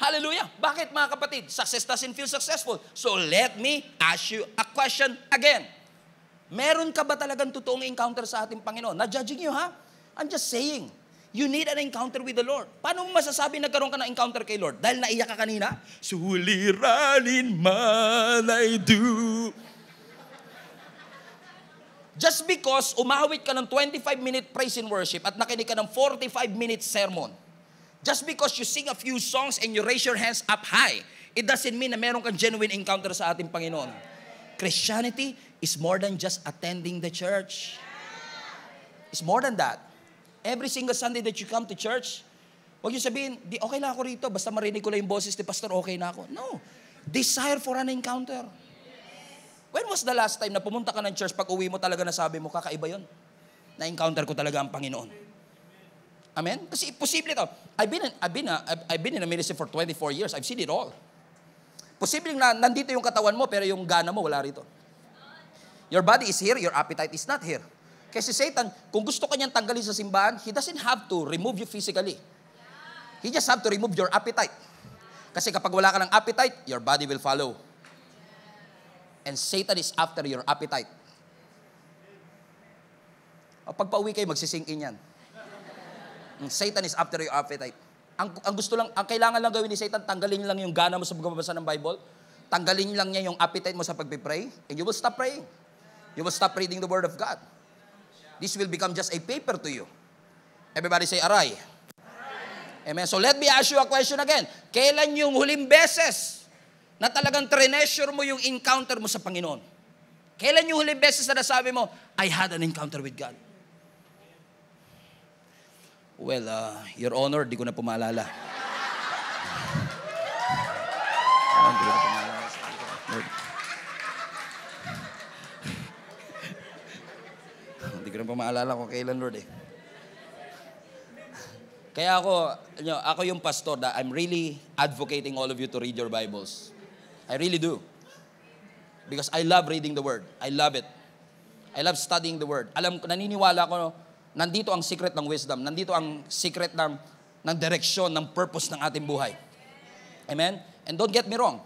Hallelujah. Bakit mga kapatid? Success doesn't feel successful. So let me ask you a question again. Meron ka ba talagang totoong encounter sa ating Panginoon? Not judging you ha? I'm just saying, you need an encounter with the Lord. Paano mo masasabi nagkaroon ka ng encounter kay Lord? Dahil naiyak ka kanina? Suliranin man I do. Just because umawit ka ng 25-minute praise and worship at nakinig ka ng 45-minute sermon, just because you sing a few songs and you raise your hands up high, it doesn't mean na meron kang genuine encounter sa ating Panginoon. Christianity is more than just attending the church. It's more than that. Every single Sunday that you come to church, huwag yung sabihin, di okay lang ako rito, basta marinig ko lang yung boses ni Pastor, okay na ako. No. Desire for an encounter. When was the last time na pumunta ka ng church, pag uwi mo talaga nasabi mo, kakaiba yun? Na-encounter ko talaga ang Panginoon. Amen? Kasi posible ito. I've been in a ministry for 24 years. I've seen it all. Posibleng na nandito yung katawan mo, pero yung gana mo wala rito. Your body is here, your appetite is not here. Kasi Satan, kung gusto ka niyang tanggalin sa simbahan, he doesn't have to remove you physically. He just have to remove your appetite. Kasi kapag wala ka ng appetite, your body will follow. And Satan is after your appetite. Pag pauwi kayo, magsisink in yan. Satan is after your appetite. Ang kailangan lang gawin ni Satan, tanggalin lang yung gana mo sa pagbabasa ng Bible. Tanggalin lang niya yung appetite mo sa pagpipray. And you will stop praying. You will stop reading the Word of God. This will become just a paper to you. Everybody say, aray. Amen. So let me ask you a question again. Kailan yung huling beses na talagang treasure mo yung encounter mo sa Panginoon? Kailan yung huling beses na nasabi mo, I had an encounter with God? Well, Your Honor, di ko na pumaalala. Di ko na pumaalala kung kailan, Lord eh. Kaya ako yung pastor that I'm really advocating all of you to read your Bibles. I really do. Because I love reading the Word. I love it. I love studying the Word. Naniniwala ko, nandito ang secret ng wisdom. Nandito ang secret ng direksyon, ng purpose ng ating buhay. Amen? And don't get me wrong.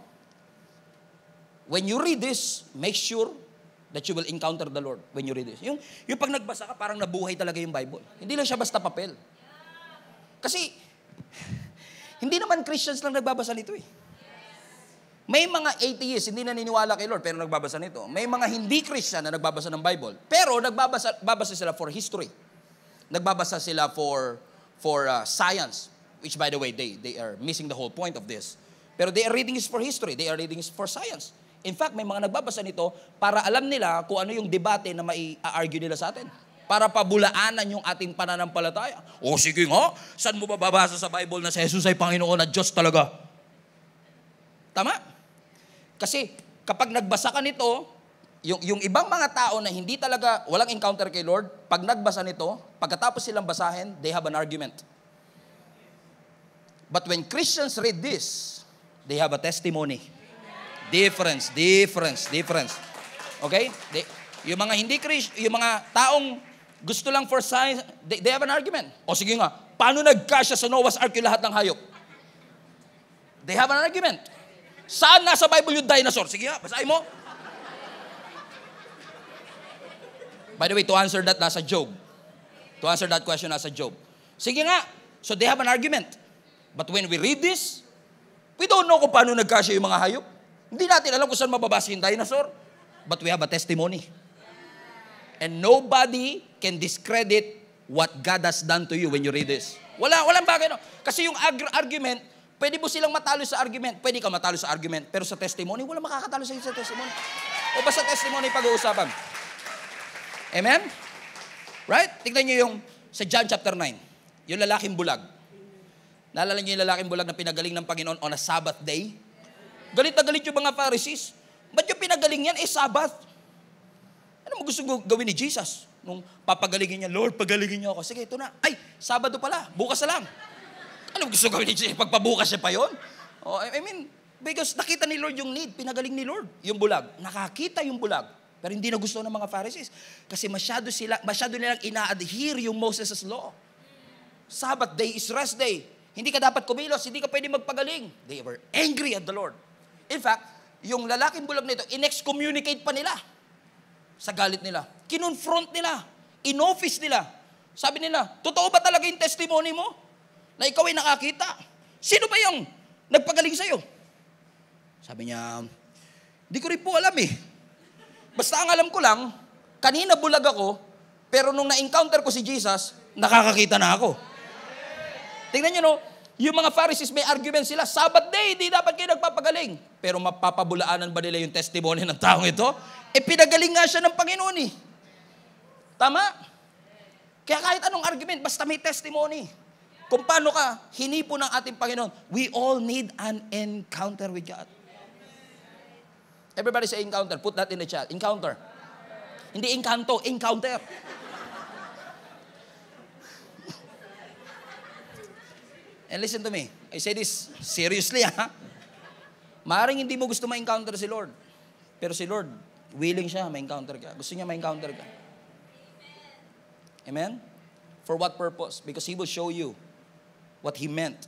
When you read this, make sure that you will encounter the Lord when you read this. Yung pag nagbasa ka, parang nabuhay talaga yung Bible. Hindi lang siya basta papel. Kasi, hindi naman Christians lang nagbabasa nito eh. May mga atheists, hindi naniniwala kay Lord, pero nagbabasa nito. May mga hindi Christian na nagbabasa ng Bible, pero nagbabasa sila for history. Nagbabasa sila for science, which by the way, they are missing the whole point of this. Pero they are reading this for history, they are reading this for science. In fact, may mga nagbabasa nito para alam nila kung ano yung debate na mai-argue nila sa atin. Para pabulaanan yung ating pananampalataya. O sige nga, saan mo babasa sa Bible na si Jesus ay Panginoon at Diyos talaga? Tama? Kasi kapag nagbasa ka nito, yung ibang mga tao na hindi talaga, walang encounter kay Lord, pag nagbasa nito, pagkatapos silang basahin, they have an argument. But when Christians read this, they have a testimony. Difference. Okay? Yung mga hindi Christian, yung mga taong gusto lang for science, they have an argument. O sige nga, paano nagkasya sa Noah's Ark yung lahat ng hayop? They have an argument. Saan nasa Bible yung dinosaur? Sige nga, basahin mo. By the way, to answer that, nasa Job. To answer that question, nasa Job. Sige nga. So they have an argument. But when we read this, we don't know kung paano nagkasya yung mga hayop. Hindi natin alam kung saan mababasa yung dinosaur. But we have a testimony. And nobody can discredit what God has done to you when you read this. Walang bagay, no? Kasi yung argument, pwede mo silang matalo sa argument. Pwede ka matalo sa argument. Pero sa testimony, walang makakatalo sa testimony. O ba sa testimony pag-uusapan? Amen? Right? Tignan nyo yung sa John chapter 9. Yung lalaking bulag. Naalala nyo yung lalaking bulag na pinagaling ng Panginoon on a Sabbath day? Galit na galit yung mga Pharisees. Ba't yung pinagaling yan? Sabbath. Ano mo gusto gawin ni Jesus? Nung papagalingin niya, Lord, pagalingin niyo ako. Sige, ito na. Ay, Sabado pala. Bukas na lang. Ano gusto gawin ni Jesus? Pagpabukas siya pa yun? Oh, I mean, because nakita ni Lord yung need. Pinagaling ni Lord yung bulag. Nakakita yung bulag. Pero hindi na gusto ng mga Pharisees. Kasi masyado nilang ina-adhere yung Moses' law. Sabbath day is rest day. Hindi ka dapat kumilos, hindi ka pwede magpagaling. They were angry at the Lord. In fact, yung lalaking bulag nito, in-excommunicate pa nila sa galit nila. Kinonfront nila. In-office nila. Sabi nila, totoo ba talaga yung testimony mo? Na ikaw ay nakakita? Sino ba yung nagpagaling sa'yo? Sabi niya, hindi ko rin po alam eh. Basta ang alam ko lang, kanina bulag ako, pero nung na-encounter ko si Jesus, nakakakita na ako. Tingnan nyo, no? Yung mga Pharisees, may argument sila, Sabbath day, di dapat kayo nagpapagaling. Pero mapapabulaanan ba nila yung testimony ng taong ito? Pinagaling nga siya ng Panginoon eh. Tama? Kaya kahit anong argument, basta may testimony. Kung paano ka hinipo ng ating Panginoon, we all need an encounter with God. Everybody say encounter. Put that in the chat. Encounter. Hindi encanto, encounter. And listen to me. I say this seriously, ha? Maaaring hindi mo gusto ma-encounter si Lord. Pero si Lord, willing siya ma-encounter ka. Gusto niya ma-encounter ka. Amen? For what purpose? Because He will show you what He meant.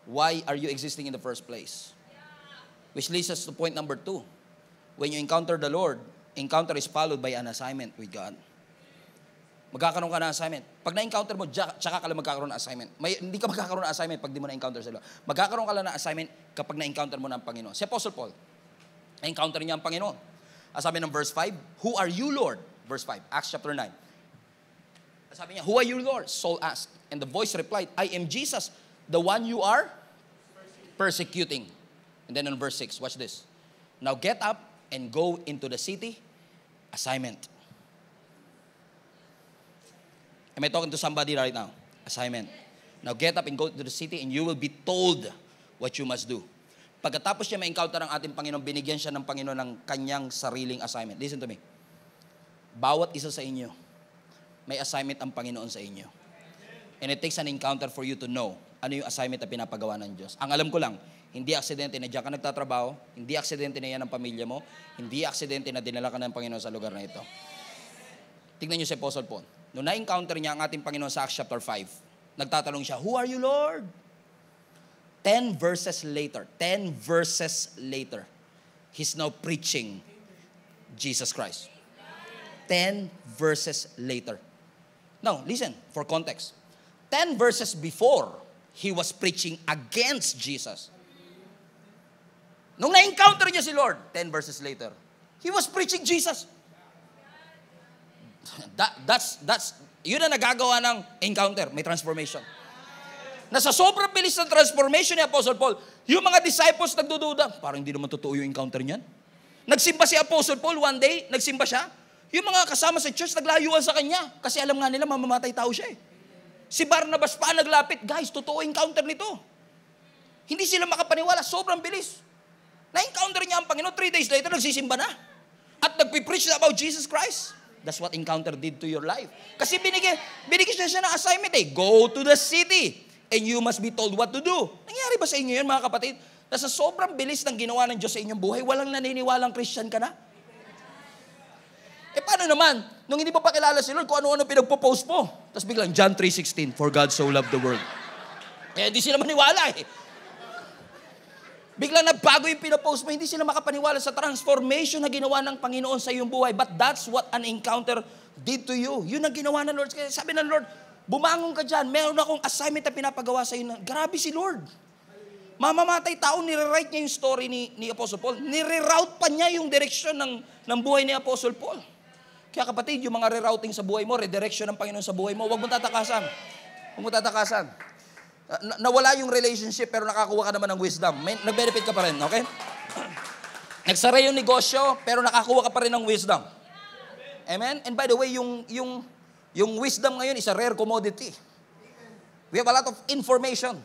Why are you existing in the first place? Which leads us to point number 2. When you encounter the Lord, encounter is followed by an assignment with God. Magkakaroon ka ng assignment. Pag na-encounter mo, tsaka ka lang magkakaroon ng assignment. Hindi ka magkakaroon ng assignment pag di mo na-encounter sa Lord. Magkakaroon ka lang ng assignment kapag na-encounter mo ng Panginoon. Si Apostle Paul, na-encounter niya ang Panginoon. Sabi ng verse 5, Who are you, Lord? Verse 5, Acts chapter 9. Sabi niya, Who are you, Lord? Saul asked. And the voice replied, I am Jesus, the one you are persecuting. And then in verse 6, watch this. Now get up and go into the city. Assignment. Am I talking to somebody right now? Assignment. Now get up and go to the city and you will be told what you must do. Pagkatapos niya ma-encounter ang ating Panginoon, binigyan siya ng Panginoon ng kanyang sariling assignment. Listen to me. Bawat isa sa inyo, may assignment ang Panginoon sa inyo. And it takes an encounter for you to know ano yung assignment na pinapagawa ng Diyos. Ang alam ko lang, hindi aksidente na diyan ka nagtatrabaho, hindi aksidente na yan ang pamilya mo, hindi aksidente na dinala ka ng Panginoon sa lugar na ito. Tignan niyo si Apostle Paul. Noong na-encounter niya ang ating Panginoon sa Acts chapter 5, nagtatanong siya, Who are you, Lord? 10 verses later, he's now preaching Jesus Christ. 10 verses later. Now, listen, for context. 10 verses before, he was preaching against Jesus. Nung na-encounter niya si Lord, 10 verses later, he was preaching Jesus. Yun ang nagagawa ng encounter, may transformation. Nasa sobrang bilis ng transformation ni Apostle Paul, yung mga disciples nagdududa, parang hindi naman totoo yung encounter niyan. Nagsimba si Apostle Paul one day, nagsimba siya, yung mga kasama sa church naglayuan sa kanya, kasi alam nga nila mamamatay tao siya eh. Si Barnabas pa naglapit, guys, totoo encounter nito. Hindi sila makapaniwala, sobrang bilis. Na-encounter niya ang Panginoon, 3 days later, nagsisimba na. at nagpipreach na about Jesus Christ. That's what encounter did to your life. Kasi binigyan siya ng assignment Go to the city and you must be told what to do. Nangyari ba sa inyo yun, mga kapatid? Na sa sobrang bilis ng ginawa ng Diyos sa inyong buhay, walang naniniwalang Christian ka na? Paano naman? Nung hindi pa pakilala si Lord, kung ano-ano pinagpo-post mo. Tapos biglang, John 3:16, for God so loved the world. Di sila maniwala Biglang nagbago yung pinapost mo, hindi sila makapaniwala sa transformation na ginawa ng Panginoon sa iyong buhay. But that's what an encounter did to you. Yun ang ginawa ng Lord. Kaya sabi ng Lord, bumangon ka dyan, meron akong assignment na pinapagawa sa iyo. Grabe si Lord. Mamamatay tao, nire-write niya yung story ni Apostle Paul. Nire-route pa niya yung direction ng buhay ni Apostle Paul. Kaya kapatid, yung mga rerouting sa buhay mo, redirection ng Panginoon sa buhay mo, huwag mo tatakasan. Huwag mo tatakasan. Nawala yung relationship pero nakakuha ka naman ng wisdom. Nag-benefit ka pa rin, okay? Nagsara yung negosyo pero nakakuha ka pa rin ng wisdom. Amen? And by the way, yung wisdom ngayon is a rare commodity. We have a lot of information.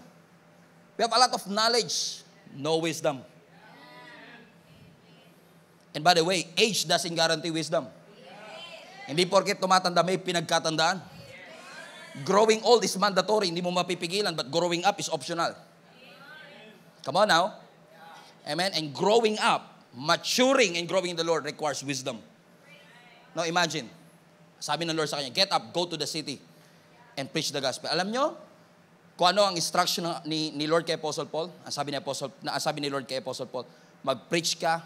We have a lot of knowledge. No wisdom. And by the way, age doesn't guarantee wisdom. Hindi porket tumatanda, may pinagkatandaan. Growing old is mandatory, hindi mo mapipigilan, but growing up is optional. Come on now. Amen? And growing up, maturing and growing in the Lord requires wisdom. Now imagine, sabi ng Lord sa kanya, get up, go to the city, and preach the gospel. Alam nyo, kung ano ang instruction ni Lord kay Apostle Paul? Ang sabi ni Lord kay Apostle Paul, mag-preach ka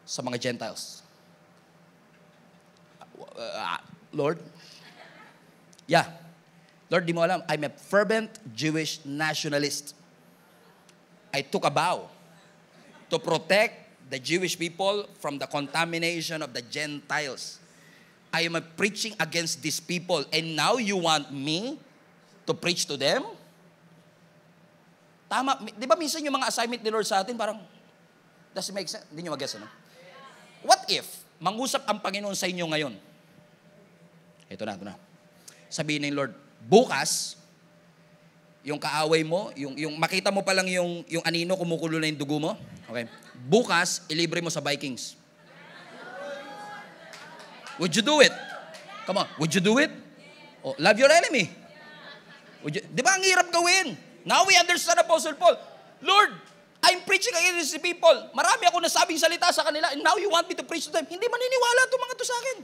sa mga Gentiles. Lord? Yeah. Lord, di mo alam, I'm a fervent Jewish nationalist. I took a vow to protect the Jewish people from the contamination of the Gentiles. I am preaching against these people and now you want me to preach to them? Tama. Di ba minsan yung mga assignment ni Lord sa atin, parang, does it make sense? Hindi nyo mag-guess, ano? What if, mangusap ang Panginoon sa inyo ngayon? Ito na. Sabihin ng Lord, bukas, yung kaaway mo, yung makita mo pa lang yung anino, kumukulo na yung dugo mo. Okay. Bukas, ilibre mo sa Vikings. Would you do it? Come on, would you do it? Oh, love your enemy. Di ba ang hirap gawin? Now we understand Apostle Paul. Lord, I'm preaching against these people. Marami ako nasabing salita sa kanila and now you want me to preach to them. Hindi maniniwala itong mga to sa akin.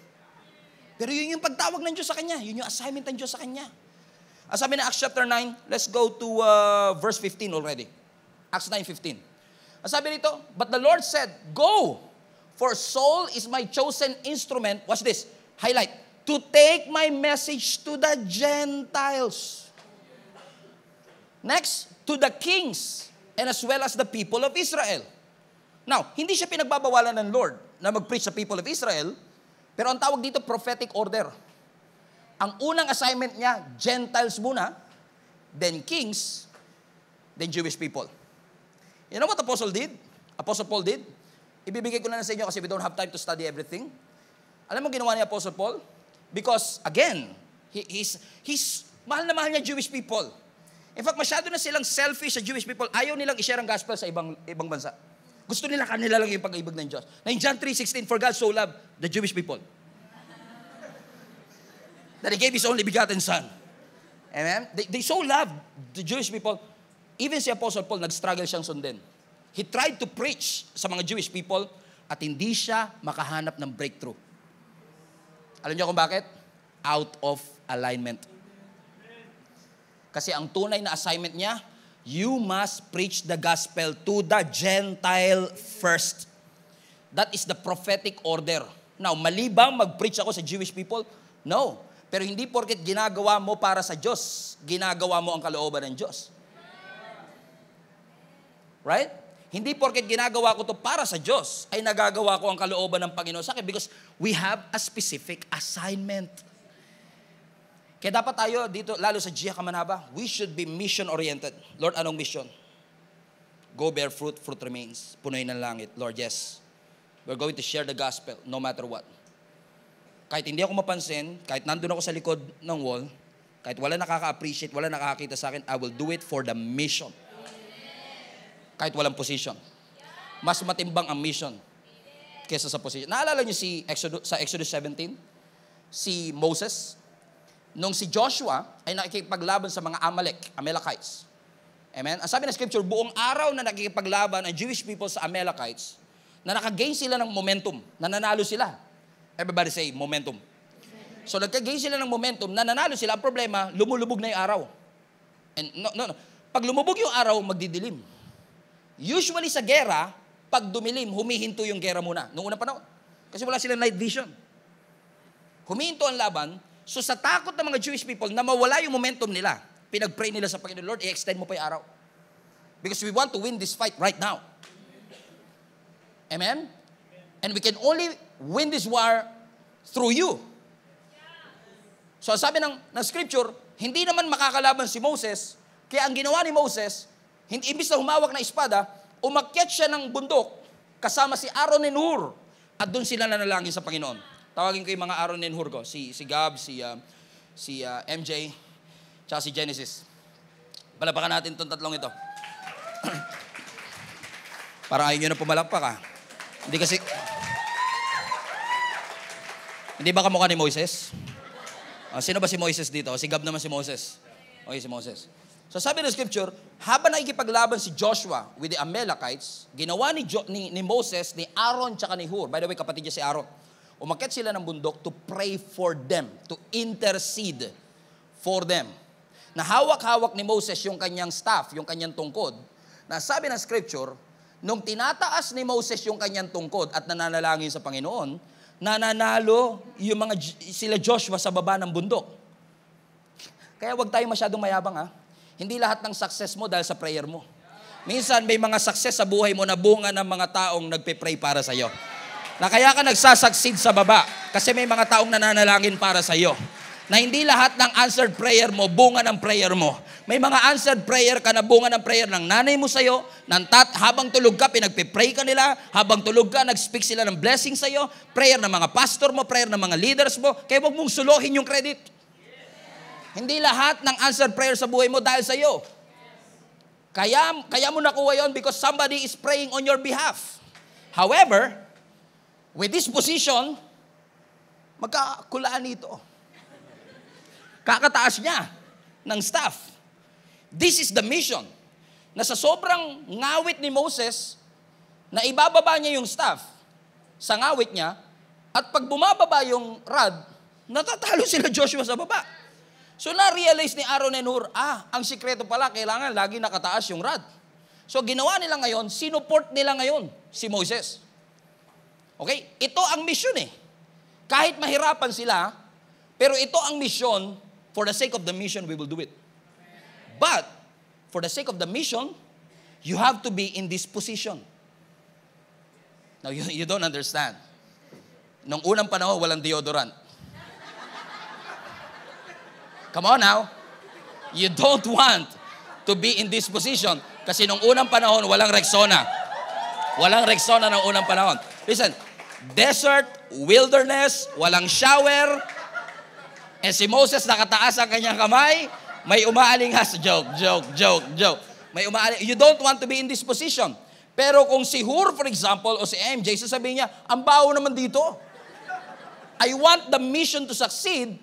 Pero yun yung pagtawag ng Diyos sa kanya. Yun yung assignment ng Diyos sa kanya. Ang sabi na Acts chapter 9, let's go to verse 15 already. Acts 9:15. Ang sabi nito, but the Lord said, go, for Saul is my chosen instrument. Watch this, highlight, to take my message to the Gentiles. Next, to the kings, and as well as the people of Israel. Now, hindi siya pinagbabawalan ng Lord na mag-preach sa people of Israel, pero ang tawag dito, prophetic order. Ang unang assignment niya, Gentiles muna, then kings, then Jewish people. You know what Apostle Paul did? Ibibigay ko na sa inyo kasi we don't have time to study everything. Alam mo ginawa ni Apostle Paul? Because, again, he's mahal na mahal niya Jewish people. In fact, masyado na silang selfish sa Jewish people. Ayaw nilang i-share ang gospel sa ibang bansa. Gusto nila kanila lang yung pag-ibig ng Diyos. Na in John 3:16, for God so loved the Jewish people that He gave His only begotten Son. Amen? They so loved the Jewish people. Even si Apostle Paul, nag-struggle siyang sundin. He tried to preach sa mga Jewish people at hindi siya makahanap ng breakthrough. Alam niyo kung bakit? Out of alignment. Kasi ang tunay na assignment niya, you must preach the gospel to the Gentile first. That is the prophetic order. Now, mali bang mag-preach ako sa Jewish people? No. Pero hindi porket ginagawa mo para sa Diyos, ginagawa mo ang kalooban ng Diyos. Right? Hindi porket ginagawa ko to para sa Diyos, ay nagagawa ko ang kalooban ng Panginoon sa akin because we have a specific assignment. Kaya dapat tayo dito, lalo sa Gia Kamanaba, we should be mission-oriented. Lord, anong mission? Go bear fruit, fruit remains. Punuin ng langit. Lord, yes. We're going to share the gospel no matter what. Kahit hindi ako mapansin, kahit nandun ako sa likod ng wall, kahit wala nakaka-appreciate, wala nakakakita sa akin, I will do it for the mission. Kahit walang position. Mas matimbang ang mission kesa sa position. Naalala niyo sa Exodus 17? Si Moses, nung si Joshua ay nakikipaglaban sa mga Amalekites. Amen? Ang sabi ng scripture, buong araw na nakikipaglaban ang Jewish people sa Amalekites, na nakagain sila ng momentum, nananalo sila. Everybody say, momentum. So nagka-gain sila ng momentum, nananalo sila. Ang problema, lumulubog na yung araw. And no. Pag lumubog yung araw, magdidilim. Usually sa gera, pag dumilim, humihinto yung gera muna. Noong unang panahon. Kasi wala silang night vision. Humihinto ang laban. So sa takot ng mga Jewish people na mawala yung momentum nila, pinag-pray nila sa Panginoon, Lord, i-extend mo pa yung araw. Because we want to win this fight right now. Amen? And we can only win this war through you. So sabi ng scripture, hindi naman makakalaban si Moses, kaya ang ginawa ni Moses, imbis na humawak na espada, umakyat siya ng bundok kasama si Aaron and Hur. At doon sila nanalangin sa Panginoon. Tawagin ko yung mga Aaron and Hur ko, si Gab, si MJ, tsaka si Genesis. Palapakan natin itong tatlong ito. Parang ayaw nyo na pumalakpak ah. Hindi kasi... Hindi ba kamukha ni Moses? Sino ba si Moses dito? Si Gab naman si Moses. Okay, si Moses. So sabi ng scripture, habang nakikipaglaban si Joshua with the Amalekites, ginawa ni Moses, ni Aaron, tsaka ni Hur. By the way, kapatid niya si Aaron. Umakyat sila ng bundok to pray for them, to intercede for them. Nahawak-hawak ni Moses yung kanyang staff, yung kanyang tungkod. Na sabi ng scripture, nung tinataas ni Moses yung kanyang tungkod at nananalangin sa Panginoon, nananalo yung sila Joshua sa baba ng bundok. Kaya wag tayo masyadong mayabang ha. Hindi lahat ng success mo dahil sa prayer mo. Minsan may mga success sa buhay mo na bunga ng mga taong nagpe-pray para sa iyo. Na kaya ka nagsasucceed sa baba kasi may mga taong nananalangin para sa iyo. Na hindi lahat ng answered prayer mo, bunga ng prayer mo. May mga answered prayer ka na bunga ng prayer ng nanay mo sa iyo, habang tulog ka, pinagpipray ka nila, habang tulog ka, nag-speak sila ng blessing sa iyo, prayer ng mga pastor mo, prayer ng mga leaders mo, kaya huwag mong suluhin yung credit. Hindi lahat ng answered prayer sa buhay mo dahil sa iyo. Kaya mo nakuha yon because somebody is praying on your behalf. However, with this position, magkakulaan ito. Kakataas niya ng staff. This is the mission. Na sa sobrang ngawit ni Moses, na ibababa niya yung staff sa ngawit niya, at pag bumababa yung rod, natatalo sila Joshua sa baba. So na-realize ni Aaron and Hur, ang sikreto pala, kailangan lagi nakataas yung rod. So ginawa nila ngayon, sinuport nila ngayon si Moses. Okay? Ito ang mission eh. Kahit mahirapan sila, pero ito ang mission, for the sake of the mission, we will do it. But, for the sake of the mission, you have to be in this position. Now, you don't understand. Nung unang panahon, walang deodorant. Come on now. You don't want to be in this position. Kasi nung unang panahon, walang Rexona. Walang Rexona nung unang panahon. Listen, desert, wilderness, walang shower, and si Moses nakataas ang kanyang kamay, may umaalinghas. Joke. May umaaling. You don't want to be in this position. Pero kung si Hur, for example, o si MJ, sasabihin niya, ang baho naman dito. I want the mission to succeed,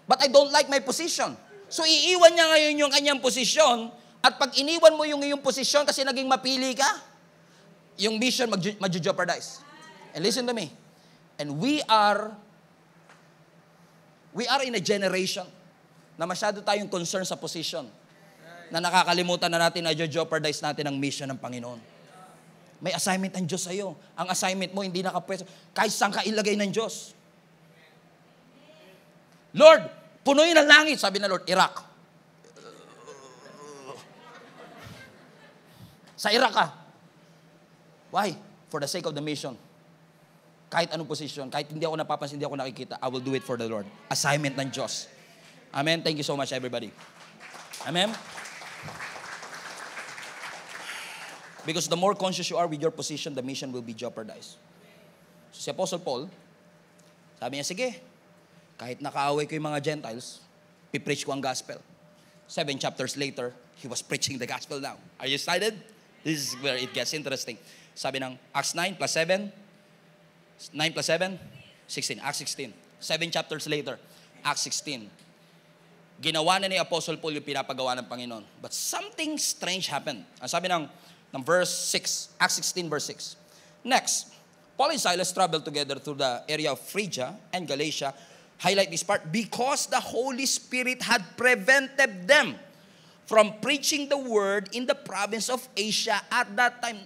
but I don't like my position. So iiwan niya ngayon yung kanyang posisyon, at pag iniwan mo yung iyong posisyon kasi naging mapili ka, yung mission mag-jeopardize. And listen to me. And we are in a generation na masyado tayong concerned sa position na nakakalimutan na natin na jeopardize natin ang mission ng Panginoon. May assignment ang Diyos sa iyo. Ang assignment mo hindi nakapwesto. Kahit saan ka ilagay ng Diyos. Lord, punuin ang langit. Sabi na Lord, Iraq. Sa Iraq ka. Why? For the sake of the mission. Kahit anong position, kahit hindi ako napapansin, hindi ako nakikita, I will do it for the Lord. Assignment ng Diyos. Amen? Thank you so much, everybody. Amen? Because the more conscious you are with your position, the mission will be jeopardized. So si Apostle Paul, sabi niya, sige, kahit nakaaway ko yung mga Gentiles, pipreach ko ang gospel. 7 chapters later, he was preaching the gospel now. Are you excited? This is where it gets interesting. Sabi ng Acts 9 plus 7, 9 plus 7? 16. Acts 16. 7 chapters later. Acts 16. Ginawa na ni Apostle Paul yung pinapagawa ng Panginoon. But something strange happened. Ang sabi ng verse 6. Acts 16 verse 6. Next, Paul and Silas traveled together through the area of Phrygia and Galatia. Highlight this part. Because the Holy Spirit had prevented them from preaching the word in the province of Asia at that time.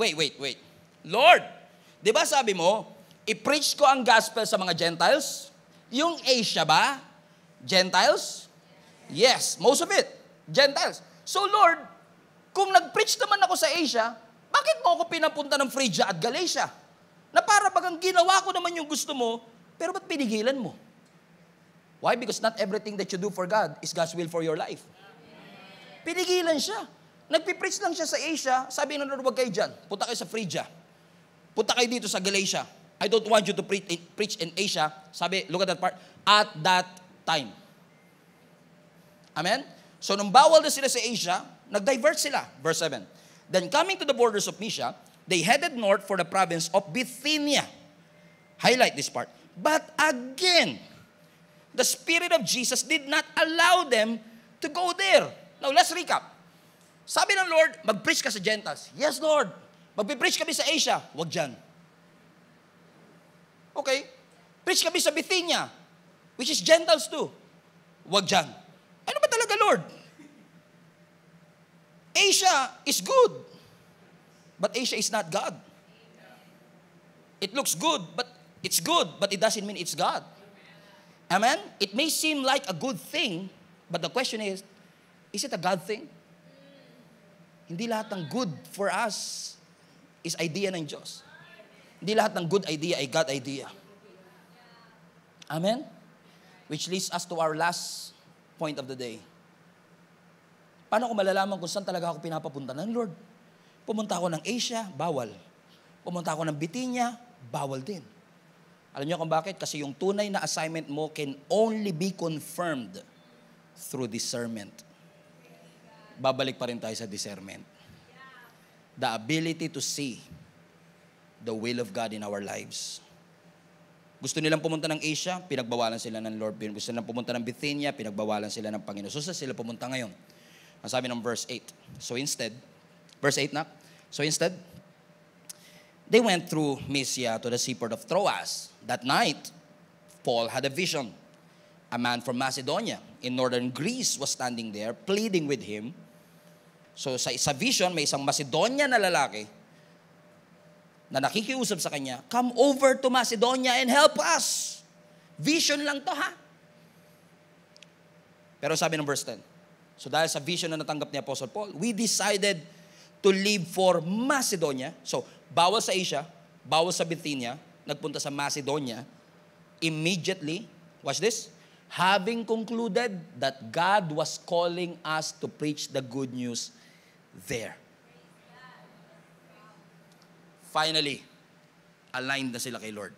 Wait. Lord, di ba sabi mo, i-preach ko ang gospel sa mga Gentiles? Yung Asia ba? Gentiles? Yes, most of it. Gentiles. So Lord, kung nag-preach naman ako sa Asia, bakit mo ako pinapunta ng Phrygia at Galatia? Na para bagang ginawa ko naman yung gusto mo, pero ba't pinigilan mo? Why? Because not everything that you do for God is God's will for your life. Pinigilan siya. Nagpipreach lang siya sa Asia, sabi ng Lord, huwag kayo dyan. Punta kayo sa Phrygia. Punta kayo dito sa Galatia. I don't want you to preach in Asia. Sabi, look at that part, at that time. Amen? So, nung bawal na sila sa Asia, nag-divert sila. Verse 7. Then coming to the borders of Mysia, they headed north for the province of Bithynia. Highlight this part. But again, the Spirit of Jesus did not allow them to go there. Now, let's recap. Sabi ng Lord, mag-preach ka sa Gentiles. Yes, Lord. Mag-preach kami sa Asia. Huwag dyan. Okay. Preach kami sa Bithynia, which is Gentiles too. Huwag dyan. Ano ba talaga, Lord? Asia is good, but Asia is not God. It looks good, but it doesn't mean it's God. Amen? It may seem like a good thing, but the question is it a God thing? Hindi lahat ng good for us is idea ng Diyos. Hindi lahat ng good idea ay God idea. Amen? Which leads us to our last point of the day. Paano ko malalaman kung saan talaga ako pinapapunta ng Lord? Pumunta ako ng Asia, bawal. Pumunta ako ng Bithynia, bawal din. Alam niyo kung bakit? Kasi yung tunay na assignment mo can only be confirmed through discernment. Babalik pa rin tayo sa discernment. The ability to see the will of God in our lives. Gusto nilang pumunta ng Asia, pinagbawalan sila ng Lord. Gusto nilang pumunta ng Bithynia, pinagbawalan sila ng Panginoon. So saan sila pumunta ngayon? Ang sabi ng verse 8. So instead, verse 8 na. So instead, they went through Mysia to the seaport of Troas. That night, Paul had a vision. A man from Macedonia in northern Greece was standing there, pleading with him. So sa vision, may isang Macedonia na lalaki na nakikiusap sa kanya, come over to Macedonia and help us. Vision lang to, ha? Pero sabi ng verse 10, so dahil sa vision na natanggap ni Apostle Paul, we decided to leave for Macedonia. So, bawal sa Asia, bawal sa Bithynia, nagpunta sa Macedonia. Immediately, watch this, having concluded that God was calling us to preach the good news there. Finally, aligned na sila kay Lord.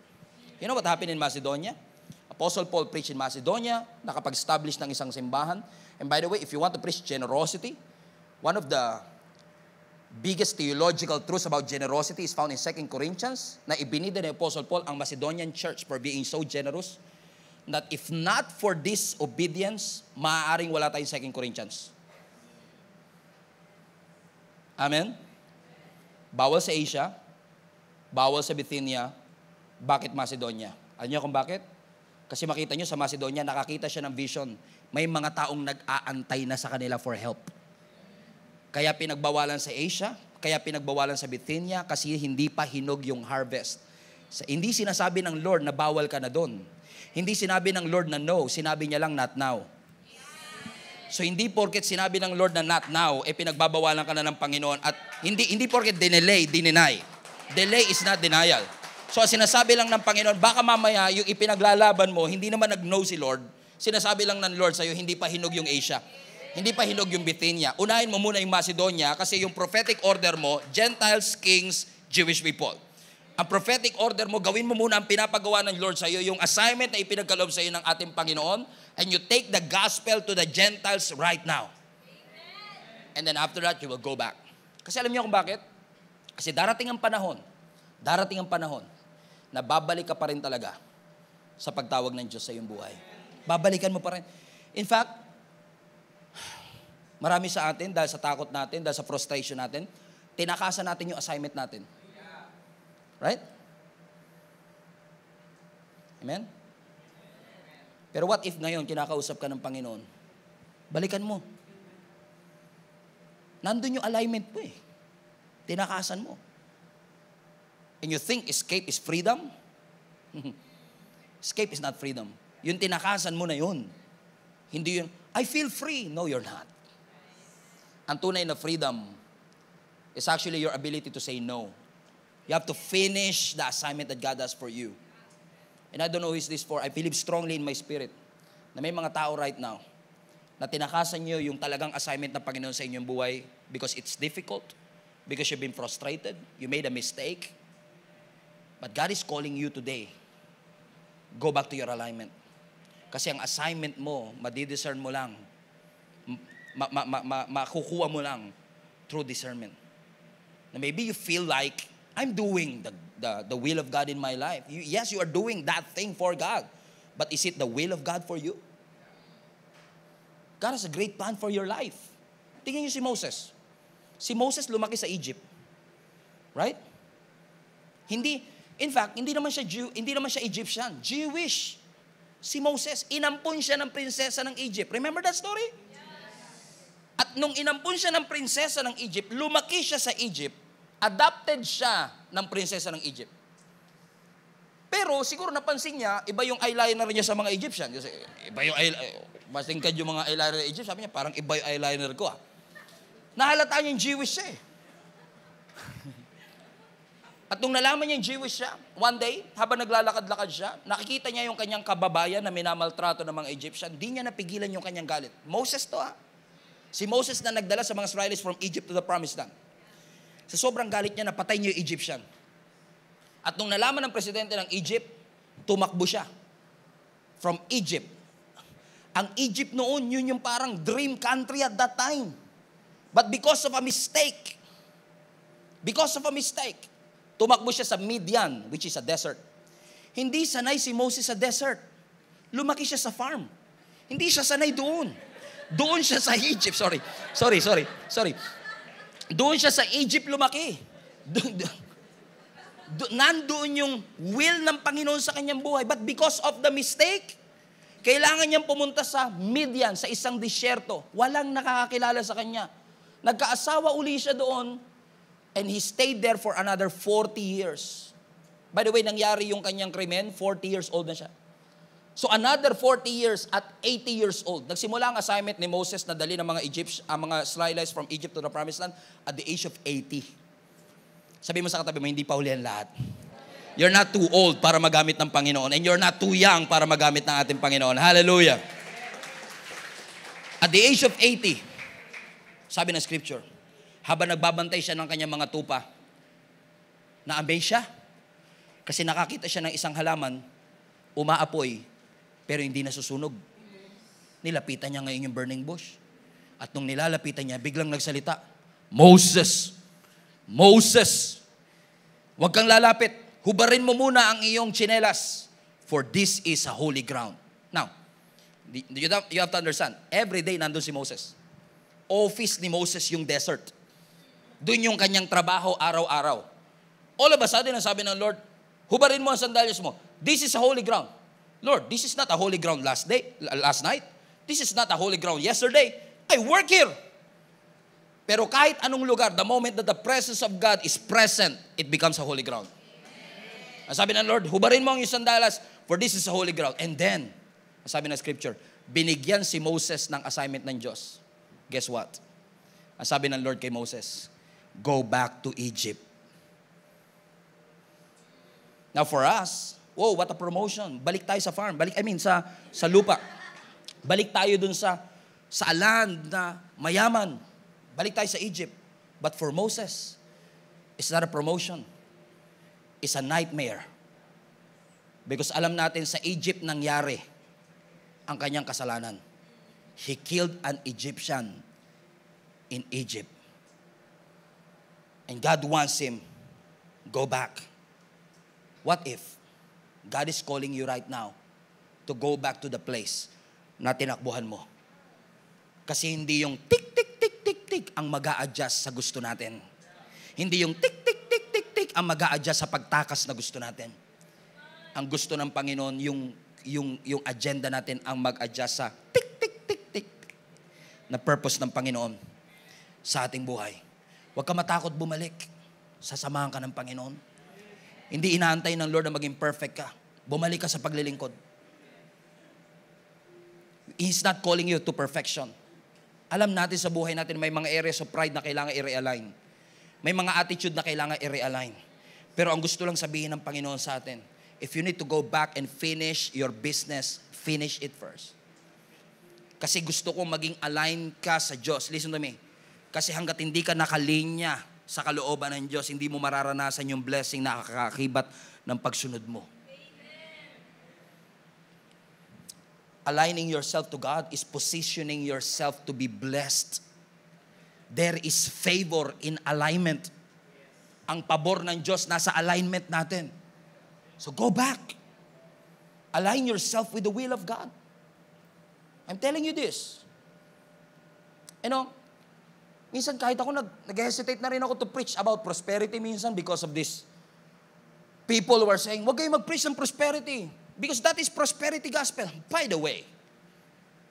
You know what happened in Macedonia? Apostle Paul preached in Macedonia, nakapag-establish ng isang simbahan. And by the way, if you want to preach generosity, one of the biggest theological truths about generosity is found in 2 Corinthians, na ibinida ni Apostle Paul ang Macedonian church for being so generous, that if not for this obedience, maaaring wala tayong 2 Corinthians. Amen? Bawal sa Asia, bawal sa Bithynia, bakit Macedonia? Alam niyo kung bakit? Kasi makita niyo sa Macedonia, nakakita siya ng vision. May mga taong nag-aantay na sa kanila for help. Kaya pinagbawalan sa Asia, kaya pinagbawalan sa Bithynia, kasi hindi pa hinog yung harvest. Hindi sinasabi ng Lord na bawal ka na doon. Hindi sinabi ng Lord na no, sinabi niya lang not now. So hindi porket sinabi ng Lord na not now, pinagbabawalan ka na ng Panginoon. At hindi porket dinelay, dininay. Delay is not denial. So sinasabi lang ng Panginoon, baka mamaya yung ipinaglalaban mo, hindi naman nag-no si Lord. Sinasabi lang ng Lord sa'yo, hindi pa hinog yung Asia. Hindi pa hinog yung Bithynia. Unahin mo muna yung Macedonia kasi yung prophetic order mo, Gentiles, Kings, Jewish people. Ang prophetic order mo, gawin mo muna ang pinapagawa ng Lord sa'yo, yung assignment na ipinagkaloob sa'yo ng ating Panginoon, and you take the gospel to the Gentiles right now. And then after that, you will go back. Kasi alam niyo kung bakit? Kasi darating ang panahon Darating ang panahon na babalik ka pa rin talaga sa pagtawag ng Diyos sa iyong buhay. Babalikan mo pa rin. In fact, marami sa atin, dahil sa takot natin, dahil sa frustration natin, tinakasan natin yung assignment natin. Right? Amen? Pero what if ngayon, kinakausap ka ng Panginoon? Balikan mo. Nandun yung alignment mo eh. Tinakasan mo. And you think escape is freedom? Escape is not freedom. Yung tinakasan mo na yun. Hindi yun, I feel free. No, you're not. Ang tunay na freedom is actually your ability to say no. You have to finish the assignment that God has for you. And I don't know who is this for. I believe strongly in my spirit na may mga tao right now na tinakasan nyo yung talagang assignment ng Panginoon sa inyong buhay because it's difficult, because you've been frustrated, you made a mistake. But God is calling you today. Go back to your alignment. Kasi ang assignment mo, madidiscern mo lang, makukuha mo lang through discernment. Na maybe you feel like, I'm doing the will of God in my life. Yes, you are doing that thing for God. But is it the will of God for you? God has a great plan for your life. Tingnan niyo si Moses. Si Moses lumaki sa Egypt. Right? In fact, hindi naman siya Egyptian. Jewish. Si Moses, inampun siya ng prinsesa ng Egypt. Remember that story? Yes. At nung inampun siya ng prinsesa ng Egypt, lumaki siya sa Egypt, adopted siya ng prinsesa ng Egypt. Pero siguro napansin niya, iba yung eyeliner niya sa mga Egyptian. Kasi iba yung mas tingkad yung mga eyeliner ng Egypt. Sabi niya, parang iba yung eyeliner ko ah. Nahalata niya yung Jewish siya eh. At nung nalaman niya yung Jewish siya, one day, habang naglalakad-lakad siya, nakikita niya yung kanyang kababayan na minamaltrato ng mga Egyptian, di niya napigilan yung kanyang galit. Moses to ha. Si Moses na nagdala sa mga Israelis from Egypt to the Promised Land. Sa sobrang galit niya, napatay niya yung Egyptian. At nung nalaman ng presidente ng Egypt, tumakbo siya. From Egypt. Ang Egypt noon, yun yung parang dream country at that time. But because of a mistake, tumakbo siya sa Midian, which is a desert. Hindi sanay si Moses sa desert. Lumaki siya sa farm. Hindi siya sanay doon. Doon siya sa Egypt. Sorry. Doon siya sa Egypt lumaki. Nandoon yung will ng Panginoon sa kanyang buhay. But because of the mistake, kailangan niyang pumunta sa Midian, sa isang disyerto. Walang nakakakilala sa kanya. Nagkaasawa uli siya doon. And he stayed there for another 40 years. By the way, nangyari yung kanyang krimen, 40 years old na siya. So another 40 years at 80 years old. Nagsimula ang assignment ni Moses na dali ng mga mga Israelites from Egypt to the Promised Land at the age of 80. Sabi mo sa katabi mo, hindi pa huli ang lahat. You're not too old para magamit ng Panginoon and you're not too young para magamit ng ating Panginoon. Hallelujah. At the age of 80, sabi ng scripture, habang nagbabantay siya ng kanyang mga tupa, na-amaze siya. Kasi nakakita siya ng isang halaman, umaapoy, pero hindi nasusunog. Nilapitan niya ngayon yung burning bush. At nung nilalapitan niya, biglang nagsalita, Moses, huwag kang lalapit. Hubarin mo muna ang iyong tsinelas, for this is a holy ground. Now, you have to understand, every day nandun si Moses. Office ni Moses yung desert. Doon yung kanyang trabaho araw-araw. All of a sudden, sabi ng Lord, hubarin mo ang sandalyas mo. This is a holy ground. Lord, this is not a holy ground last night. This is not a holy ground yesterday. I work here. Pero kahit anong lugar, the moment that the presence of God is present, it becomes a holy ground. Sabi ng Lord, hubarin mo ang iyong sandalyas, for this is a holy ground. And then, sabi ng scripture, binigyan si Moses ng assignment ng Diyos. Guess what? Sabi ng Lord kay Moses, go back to Egypt. Now for us, whoa, what a promotion. Balik tayo sa farm. Sa lupa. Balik tayo dun sa land na mayaman. Balik tayo sa Egypt. But for Moses, it's not a promotion. It's a nightmare. Because alam natin sa Egypt nangyari ang kanyang kasalanan. He killed an Egyptian in Egypt. And God wants him, go back. What if God is calling you right now to go back to the place na tinakbuhan mo? Kasi hindi yung tik, tik, tik, tik, tik ang mag-a-adjust sa gusto natin. Hindi yung tik, tik, tik, tik, tik ang mag-a-adjust sa pagtakas na gusto natin. Ang gusto ng Panginoon, yung agenda natin ang mag-adjust sa tik, tik, tik, tik na purpose ng Panginoon sa ating buhay. Huwag ka matakot bumalik. Sasamahan ka ng Panginoon. Hindi inaantay ng Lord na maging perfect ka. Bumalik ka sa paglilingkod. He's not calling you to perfection. Alam natin sa buhay natin may mga areas of pride na kailangan i-realign. May mga attitude na kailangan i-realign. Pero ang gusto lang sabihin ng Panginoon sa atin, if you need to go back and finish your business, finish it first. Kasi gusto kong maging align ka sa Diyos. Listen to me. Kasi hanggat hindi ka nakalinya sa kalooban ng Diyos, hindi mo mararanasan yung blessing na kakakibat ng pagsunod mo. Aligning yourself to God is positioning yourself to be blessed. There is favor in alignment. Ang pabor ng Diyos nasa alignment natin. So go back. Align yourself with the will of God. I'm telling you this. Minsan kahit ako nag-hesitate na rin ako to preach about prosperity minsan because of this. People were saying, wag kayo mag-preach ng prosperity because that is prosperity gospel. By the way,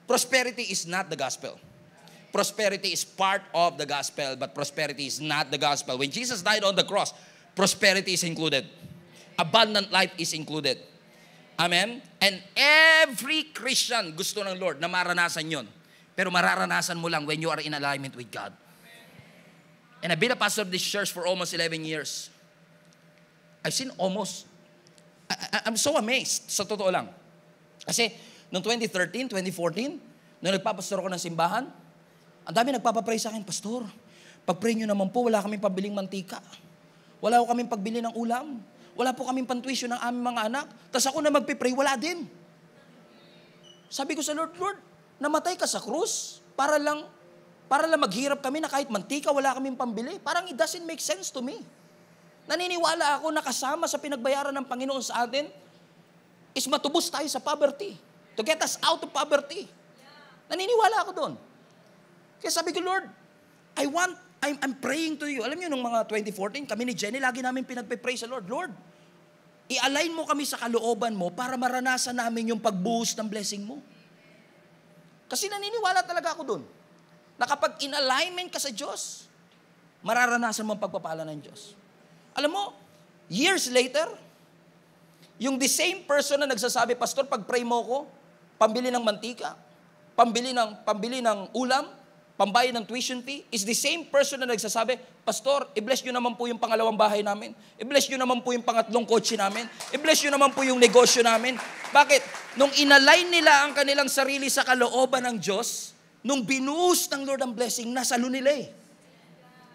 prosperity is not the gospel. Prosperity is part of the gospel, but prosperity is not the gospel. When Jesus died on the cross, prosperity is included. Abundant life is included. Amen? And every Christian gusto ng Lord na maranasan yon. Pero mararanasan mo lang when you are in alignment with God. And I've been a pastor of this church for almost 11 years. I've seen I'm so amazed, sa totoo lang. Kasi, noong 2013, 2014, nung nagpapastor ako ng simbahan, ang dami nagpapapray sa akin, Pastor, pag-pray nyo naman po, wala kaming pabiling mantika. Wala ko kaming pagbili ng ulam. Wala po kaming pantuition ng aming mga anak. Tapos ako na magpipray, wala din. Sabi ko sa Lord, namatay ka sa krus para lang maghirap kami na kahit mantika, wala kaming pambili. Parang it doesn't make sense to me. Naniniwala ako na kasama sa pinagbayaran ng Panginoon sa atin is matubos tayo sa poverty. To get us out of poverty. Naniniwala ako doon. Kaya sabi ko, Lord, I'm praying to you. Alam niyo, nung mga 2014, kami ni Jenny, lagi namin pinagpe-pray sa Lord. Lord, i-align mo kami sa kalooban mo para maranasan namin yung pagbuhos ng blessing mo. Kasi naniniwala talaga ako doon. Na kapag in-alignment ka sa Diyos, mararanasan mo ang pagpapala ng Diyos. Alam mo, years later, yung the same person na nagsasabi, Pastor, pag-pray mo ko, pambili ng mantika, pambili ng ulam, pambayad ng tuition fee, is the same person na nagsasabi, Pastor, i-bless nyo naman po yung pangalawang bahay namin, i-bless nyo naman po yung pangatlong kotse namin, i-bless nyo naman po yung negosyo namin. Bakit? Nung inalign nila ang kanilang sarili sa kalooban ng Diyos, nung binuhos ng Lord ang blessing, nasa nila eh.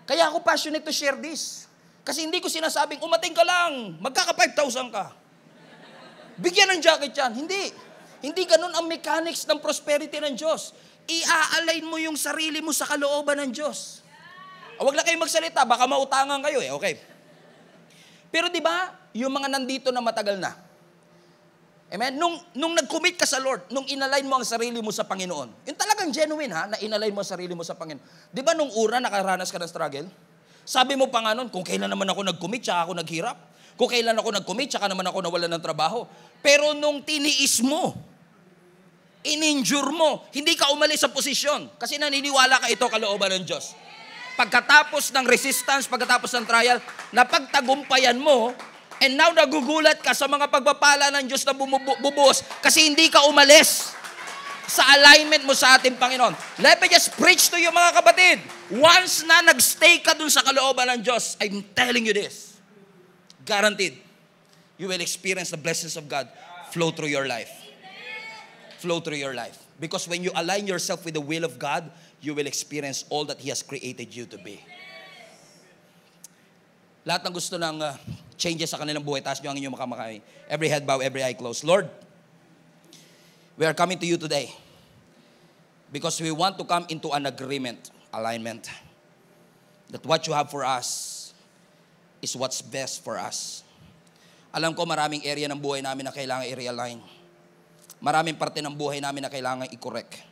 Kaya ako passionate to share this. Kasi hindi ko sinasabing, umating ka lang, magkaka 5,000 ka. Bigyan ng jacket yan. Hindi. Hindi ganun ang mechanics ng prosperity ng Diyos. I-align mo yung sarili mo sa kalooban ng Diyos. Huwag na kayo magsalita, baka mautangan kayo eh. Okay. Pero di ba, yung mga nandito na matagal na, amen? Nung nag-commit ka sa Lord, nung inalign mo ang sarili mo sa Panginoon, yung talagang genuine na inalign mo ang sarili mo sa Panginoon. Di ba nung una nakaranas ka ng struggle? Sabi mo pa nga nun, kung kailan naman ako nag-commit, tsaka ako naghirap. Kung kailan ako nag-commit, tsaka naman ako nawalan ng trabaho. Pero nung tiniis mo, in-injure mo, hindi ka umalis sa posisyon. Kasi naniniwala ka ito kalooban ng Diyos. Pagkatapos ng resistance, pagkatapos ng trial, napagtagumpayan mo, and now nagugulat ka sa mga pagpapala ng Diyos na bumubuhos kasi hindi ka umalis sa alignment mo sa ating Panginoon. Let me just preach to you mga kapatid. Once na nagstay ka dun sa kalooban ng Diyos, I'm telling you this, guaranteed, you will experience the blessings of God flow through your life. Flow through your life. Because when you align yourself with the will of God, you will experience all that He has created you to be. Lahat ng gusto ng changes sa kanilang buhay, taas nyo ang inyong makamakay. Every head bow, every eye closed. Lord, we are coming to you today because we want to come into an agreement, alignment, that what you have for us is what's best for us. Alam ko maraming area ng buhay namin na kailangan i-realign. Maraming parte ng buhay namin na kailangan i-correct.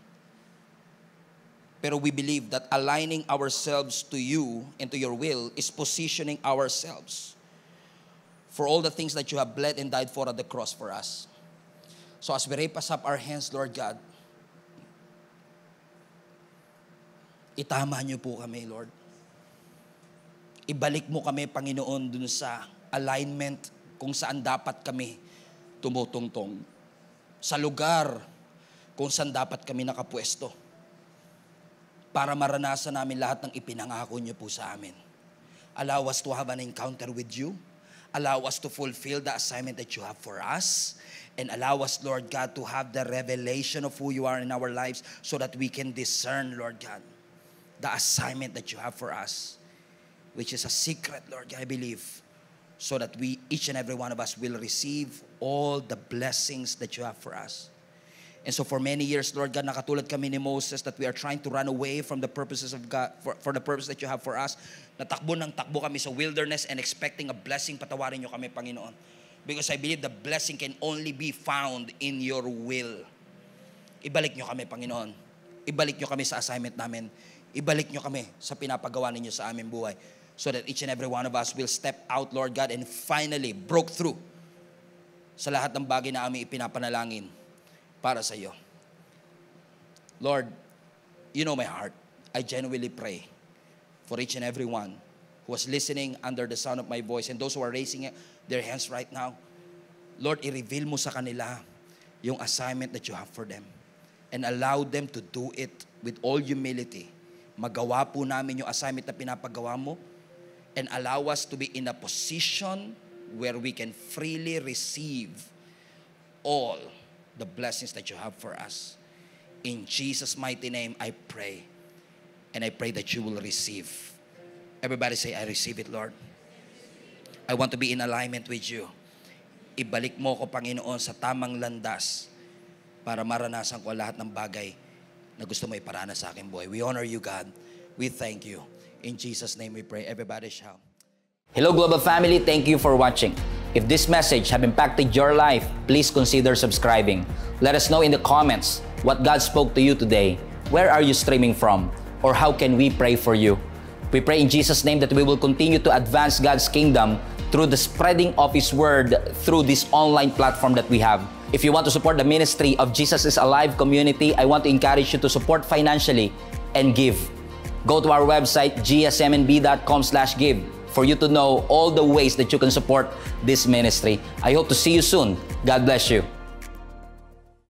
Pero we believe that aligning ourselves to you and to your will is positioning ourselves for all the things that you have bled and died for at the cross for us. So as we raise up our hands, Lord God, itama niyo po kami, Lord. Ibalik mo kami, Panginoon, dun sa alignment kung saan dapat kami tumutungtong. Sa lugar kung saan dapat kami nakapwesto. Para maranasan namin lahat ng ipinangako niyo po sa amin. Allow us to have an encounter with you. Allow us to fulfill the assignment that you have for us. And allow us, Lord God, to have the revelation of who you are in our lives so that we can discern, Lord God, the assignment that you have for us, which is a secret, Lord God, I believe, so that we, each and every one of us, will receive all the blessings that you have for us. And so for many years, Lord God, nakatulad kami ni Moses that we are trying to run away from the purposes of God, for the purpose that you have for us. Natakbo ng takbo kami sa wilderness and expecting a blessing. Patawarin niyo kami, Panginoon. Because I believe the blessing can only be found in your will. Ibalik niyo kami, Panginoon. Ibalik niyo kami sa assignment namin. Ibalik niyo kami sa pinapagawa ninyo sa aming buhay. So that each and every one of us will step out, Lord God, and finally broke through sa lahat ng bagay na aming ipinapanalangin para sa iyo. Lord, you know my heart. I genuinely pray for each and every one who was listening under the sound of my voice and those who are raising their hands right now. Lord, i-reveal mo sa kanila yung assignment that you have for them and allow them to do it with all humility. Magawa po namin yung assignment na pinapagawa mo and allow us to be in a position where we can freely receive all the blessings that you have for us. In Jesus' mighty name, I pray. And I pray that you will receive. Everybody say, I receive it, Lord. I want to be in alignment with you. Ibalik mo ko, Panginoon, sa tamang landas para maranasan ko lahat ng bagay na gusto mo iparana sa aking buhay. We honor you, God. We thank you. In Jesus' name we pray. Everybody shout. Hello, Global Family. Thank you for watching. If this message have impacted your life, please consider subscribing. Let us know in the comments what God spoke to you today. Where are you streaming from? Or how can we pray for you? We pray in Jesus' name that we will continue to advance God's kingdom through the spreading of His Word through this online platform that we have. If you want to support the ministry of Jesus is Alive community, I want to encourage you to support financially and give. Go to our website, gsmnb.com/give. for you to know all the ways that you can support this ministry. I hope to see you soon. God bless you.